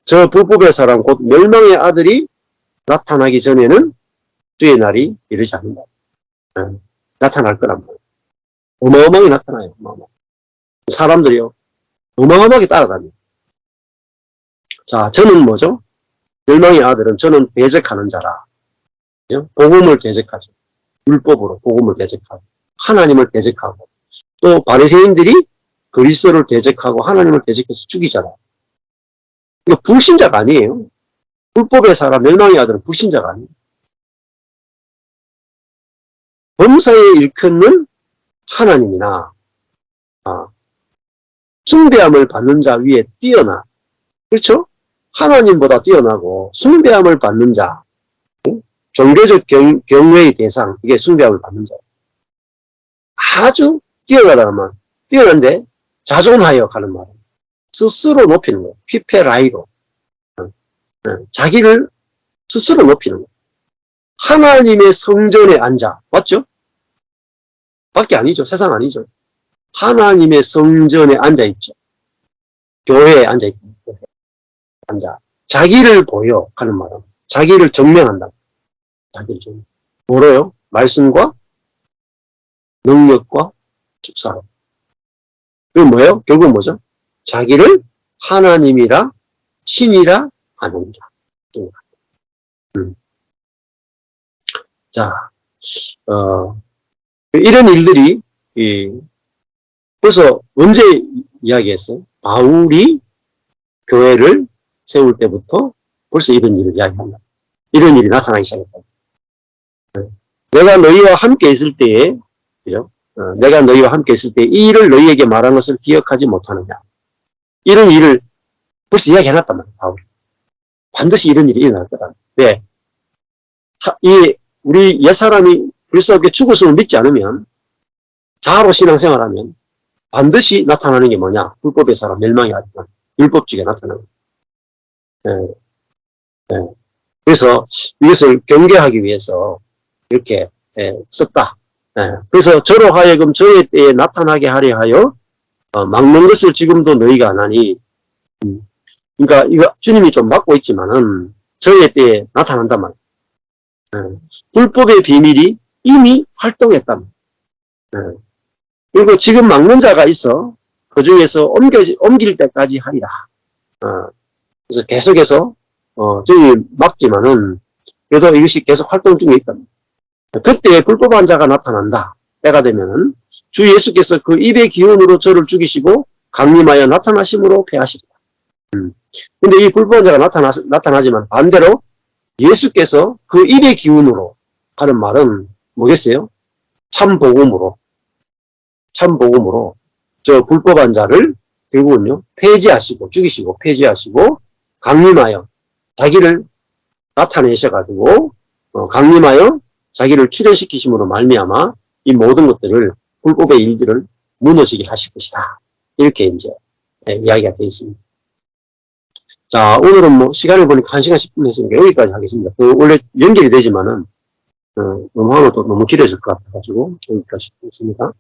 [SPEAKER 1] 저 불법의 사람 곧 멸망의 아들이 나타나기 전에는 주의 날이 이르지 않는다. 네. 나타날 거란 말이에요. 어마어마하게 나타나요. 어마어마하게. 사람들이요. 어마어마하게 따라다녀요. 자, 저는 뭐죠? 멸망의 아들은 저는 대적하는 자라. 복음을 대적하죠. 율법으로 복음을 대적하고 하나님을 대적하고 또 바리새인들이 그리스도를 대적하고 하나님을 대적해서 죽이잖아요. 이거 불신자가 아니에요. 불법의 사람 멸망의 아들은 불신자가 아니에요. 범사에 일컫는 하나님이나 숭배함을 받는 자 위에 뛰어나 그렇죠? 하나님보다 뛰어나고 숭배함을 받는 자 종교적 경외의 대상 이게 숭배함을 받는 자 아주 뛰어나다면 뛰어난데 자존하여 가는 말은 스스로 높이는 거예요. 피페라이로 자기를 스스로 높이는 거예요. 하나님의 성전에 앉아 맞죠? 밖에 아니죠. 세상 아니죠. 하나님의 성전에 앉아있죠. 교회에 앉아있고 앉아 자기를 보여 하는 말은 자기를 증명한다. 자기를 증명. 뭐로요? 말씀과 능력과 축사로. 그게 뭐예요? 결국은 뭐죠? 자기를 하나님이라 신이라 하는 자. 자, 이런 일들이 벌써 언제 이야기했어요? 바울이 교회를 세울 때부터 벌써 이런 일을 이야기한다. 이런 일이 나타나기 시작했다. 내가 너희와 함께 있을 때에, 그죠? 내가 너희와 함께 있을 때 이 일을 너희에게 말한 것을 기억하지 못하느냐. 이런 일을 벌써 이야기해놨단 말이에요, 바울이. 반드시 이런 일이 일어날 거다. 왜? 우리 옛사람이 그리스도께 죽었음을 믿지 않으면, 자아로 신앙생활하면 반드시 나타나는 게 뭐냐? 불법의 사람, 멸망이 아니라 율법주의가 나타나는 거예요. 네. 네. 그래서 이것을 경계하기 위해서 이렇게 썼다. 그래서 저로 하여금 저의 때에 나타나게 하려 하여 막는 것을 지금도 너희가 안 하니 그러니까 이거 주님이 좀 막고 있지만은 저의 때에 나타난단 말이에요. 불법의 비밀이 이미 활동했단 말이에요. 그리고 지금 막는 자가 있어 그 중에서 옮길 때까지 하리라. 그래서 계속해서 저희 막지만은 그래도 이것이 계속 활동 중에 있다. 그때 불법한 자가 나타난다. 때가 되면은 주 예수께서 그 입의 기운으로 저를 죽이시고 강림하여 나타나심으로 패하시리라. 근데 이 불법한 자가 나타나지만 반대로 예수께서 그 입의 기운으로 하는 말은 뭐겠어요? 참복음으로 저 불법한 자를 결국은요 폐지하시고 죽이시고 폐지하시고 강림하여 자기를 나타내셔가지고 강림하여 자기를 출현시키심으로 말미암아 이 모든 것들을 불법의 일들을 무너지게 하실 것이다. 이렇게 이제 이야기가 되어 있습니다. 자, 오늘은 뭐 시간을 보니까 1시간 10분 했으니까 여기까지 하겠습니다. 원래 연결이 되지만은 너무 하면 또 너무 길어질 것 같아가지고 여기까지 하겠습니다.